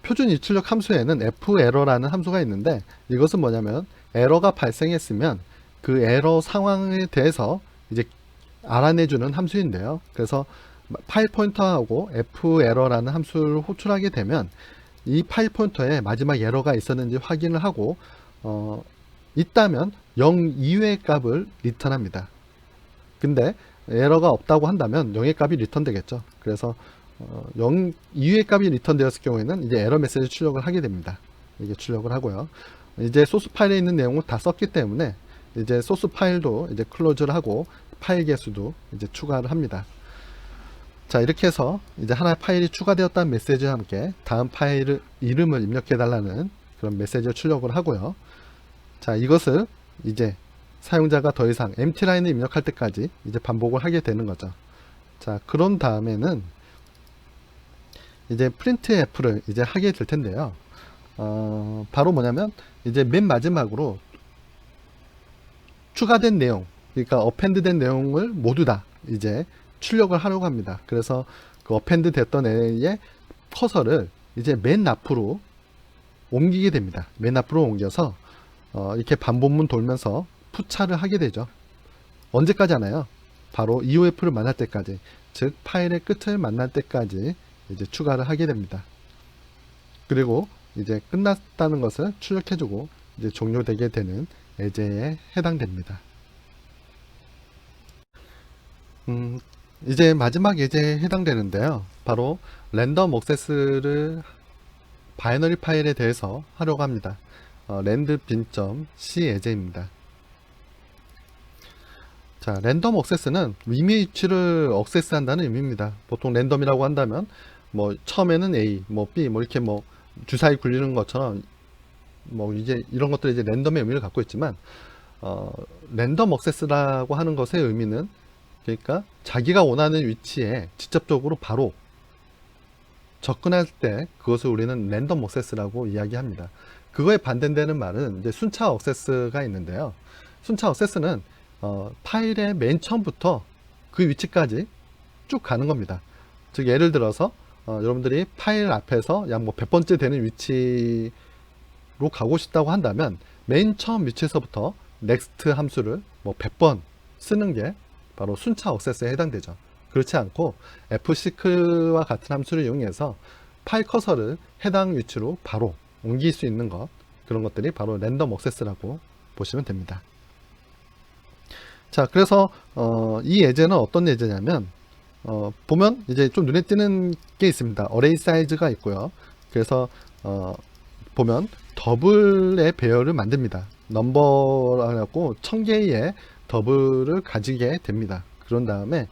표준 입출력 함수에는 ferror라는 함수가 있는데, 이것은 뭐냐면 에러가 발생했으면 그 에러 상황에 대해서 이제 알아내주는 함수인데요. 그래서 파일 포인터하고 ferror라는 함수를 호출하게 되면 이 파일 포인터에 마지막 에러가 있었는지 확인을 하고 있다면 0 이외의 값을 리턴합니다. 근데 에러가 없다고 한다면 0의 값이 리턴 되겠죠. 그래서 0 이외의 값이 리턴 되었을 경우에는 이제 에러 메시지 출력을 하게 됩니다. 이게 출력을 하고요. 이제 소스 파일에 있는 내용을 다 썼기 때문에 이제 소스 파일도 이제 클로즈를 하고 파일 개수도 이제 추가를 합니다. 자, 이렇게 해서 이제 하나의 파일이 추가되었다는 메시지와 함께 다음 파일 이름을 입력해 달라는 그런 메시지를 출력을 하고요. 자, 이것을 이제 사용자가 더 이상 empty 라인을 입력할 때까지 이제 반복을 하게 되는 거죠. 자, 그런 다음에는 이제 printf를 이제 하게 될 텐데요. 바로 뭐냐면 이제 맨 마지막으로 추가된 내용, 그러니까 append 된 내용을 모두 다 이제 출력을 하려고 합니다. 그래서 그 append 됐던 애의 커서를 이제 맨 앞으로 옮기게 됩니다. 맨 앞으로 옮겨서 이렇게 반복문 돌면서 푸차를 하게 되죠. 언제까지 하나요? 바로 EOF를 만날 때까지, 즉 파일의 끝을 만날 때까지 이제 추가를 하게 됩니다. 그리고 이제 끝났다는 것을 출력해주고 이제 종료되게 되는 예제에 해당됩니다. 이제 마지막 예제에 해당되는데요. 바로 랜덤 액세스를 바이너리 파일에 대해서 하려고 합니다. rand bin.c 예제입니다. 자, 랜덤 액세스는 임의 위치를 액세스한다는 의미입니다. 보통 랜덤이라고 한다면 뭐 처음에는 A, 뭐 B, 뭐 이렇게 뭐 주사위 굴리는 것처럼 뭐 이제 이런 것들이 이제 랜덤의 의미를 갖고 있지만, 랜덤 액세스라고 하는 것의 의미는, 그러니까 자기가 원하는 위치에 직접적으로 바로 접근할 때 그것을 우리는 랜덤 액세스라고 이야기합니다. 그거에 반대되는 말은 이제 순차 액세스가 있는데요. 순차 액세스는 파일의 맨 처음부터 그 위치까지 쭉 가는 겁니다. 즉 예를 들어서 여러분들이 파일 앞에서 약 뭐 100번째 되는 위치로 가고 싶다고 한다면 맨 처음 위치에서부터 next 함수를 뭐 100번 쓰는 게 바로 순차 액세스에 해당되죠. 그렇지 않고 fseek와 같은 함수를 이용해서 파일 커서를 해당 위치로 바로 옮길 수 있는 것, 그런 것들이 바로 랜덤 액세스라고 보시면 됩니다. 자, 그래서 이 예제는 어떤 예제냐면 보면 이제 좀 눈에 띄는 게 있습니다. 어레이 사이즈가 있고요. 그래서 보면 더블의 배열을 만듭니다. 넘버라고 1000개의 더블을 가지게 됩니다. 그런 다음에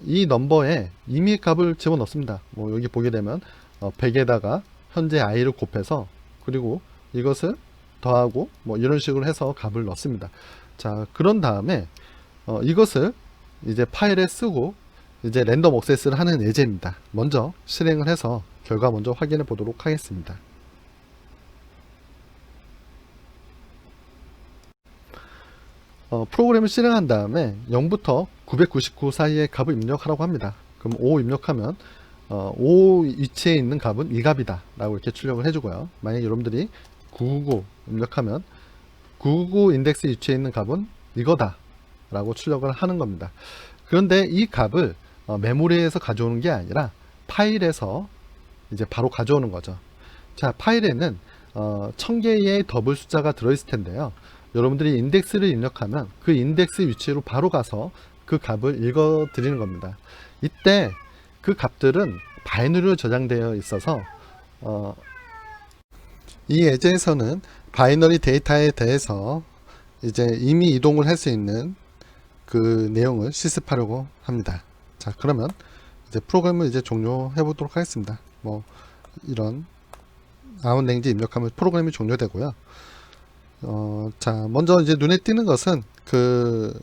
이 넘버에 임의 값을 집어넣습니다. 뭐 여기 보게 되면 100에다가 현재 i를 곱해서, 그리고 이것을 더하고 뭐 이런 식으로 해서 값을 넣습니다. 자, 그런 다음에 이것을 이제 파일에 쓰고 이제 랜덤 액세스를 하는 예제입니다. 먼저 실행을 해서 결과 먼저 확인해 보도록 하겠습니다. 프로그램을 실행한 다음에 0부터 999 사이의 값을 입력하라고 합니다. 그럼 5 입력하면 5 위치에 있는 값은 이 값이다 라고 이렇게 출력을 해주고요. 만약 여러분들이 999 입력하면 999 인덱스 위치에 있는 값은 이거다 라고 출력을 하는 겁니다. 그런데 이 값을 메모리에서 가져오는 게 아니라 파일에서 이제 바로 가져오는 거죠. 자, 파일에는 1000개의 더블 숫자가 들어있을 텐데요. 여러분들이 인덱스를 입력하면 그 인덱스 위치로 바로 가서 그 값을 읽어 드리는 겁니다. 이때 그 값들은 바이너리로 저장되어 있어서 이 예제에서는 바이너리 데이터에 대해서 이제 이미 이동을 할 수 있는 그 내용을 실습하려고 합니다. 자, 그러면 이제 프로그램을 이제 종료해 보도록 하겠습니다. 뭐 이런 아웃랭지 입력하면 프로그램이 종료되고요. 자, 먼저 이제 눈에 띄는 것은 그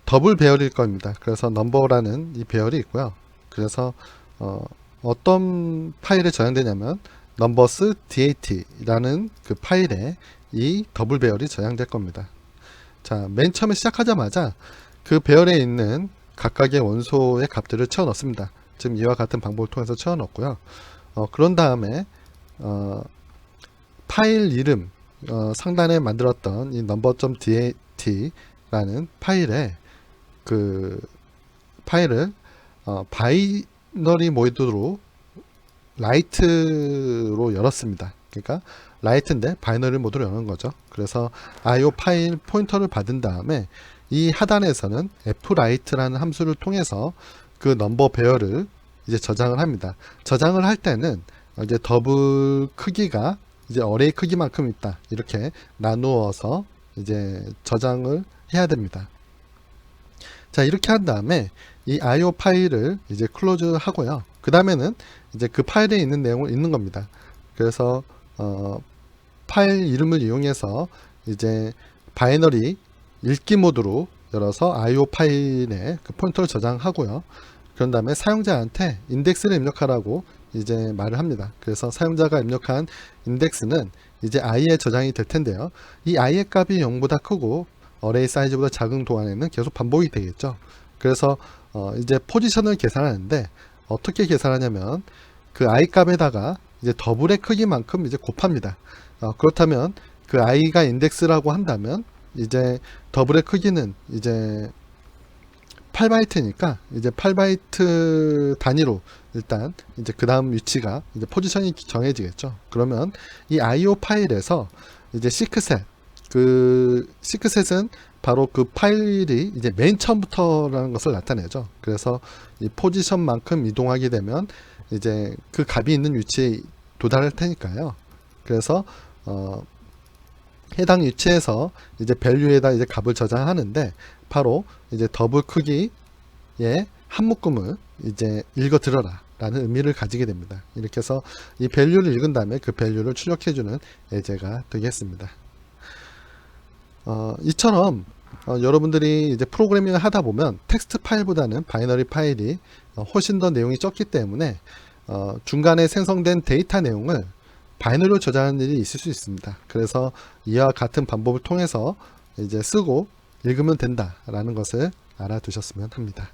더블 배열일 겁니다. 그래서 넘버라는 이 배열이 있고요. 그래서 어떤 파일에 저장되냐면 numbers dat라는 그 파일에 이 더블 배열이 저장될 겁니다. 자, 맨 처음에 시작하자마자 그 배열에 있는 각각의 원소의 값들을 채워 넣습니다. 지금 이와 같은 방법을 통해서 채워 넣었고요. 그런 다음에 파일 이름 상단에 만들었던 이 number.dat 라는 파일에 그 파일을 바이너리 모드로 라이트로 열었습니다. 그러니까 라이트인데 바이너리 모드로 여는 거죠. 그래서 IO 파일 포인터를 받은 다음에 이 하단에서는 fwrite라는 함수를 통해서 그 넘버 배열을 이제 저장을 합니다. 저장을 할 때는 이제 더블 크기가 이제 어레이 크기만큼 있다, 이렇게 나누어서 이제 저장을 해야 됩니다. 자, 이렇게 한 다음에 이 IO 파일을 이제 클로즈 하고요. 그 다음에는 이제 그 파일에 있는 내용을 읽는 겁니다. 그래서 파일 이름을 이용해서 이제 바이너리 읽기 모드로 열어서 IO 파일에 그 포인터를 저장하고요. 그런 다음에 사용자한테 인덱스를 입력하라고 이제 말을 합니다. 그래서 사용자가 입력한 인덱스는 이제 i에 저장이 될 텐데요. 이 i의 값이 0보다 크고 어레이 사이즈보다 작은 동안에는 계속 반복이 되겠죠. 그래서 이제 포지션을 계산하는데 어떻게 계산하냐면 그 i 값에다가 이제 더블의 크기만큼 이제 곱합니다. 그렇다면 그 i가 인덱스라고 한다면 이제 더블의 크기는 이제 8바이트니까 이제 8바이트 단위로 일단 이제 그 다음 위치가 이제 포지션이 정해지겠죠. 그러면 이 IO 파일에서 이제 시크셋, 그 시크셋은 바로 그 파일이 이제 맨 처음부터라는 것을 나타내죠. 그래서 이 포지션만큼 이동하게 되면 이제 그 값이 있는 위치에 도달할 테니까요. 그래서 해당 위치에서 이제 밸류에다 이제 값을 저장하는데 바로 이제 더블 크기의 한 묶음을 이제 읽어 들어라 라는 의미를 가지게 됩니다. 이렇게 해서 이 밸류를 읽은 다음에 그 밸류를 출력해 주는 예제가 되겠습니다. 이처럼 여러분들이 이제 프로그래밍을 하다 보면 텍스트 파일보다는 바이너리 파일이 훨씬 더 내용이 적기 때문에 중간에 생성된 데이터 내용을 바이너리로 저장하는 일이 있을 수 있습니다. 그래서 이와 같은 방법을 통해서 이제 쓰고 읽으면 된다라는 것을 알아두셨으면 합니다.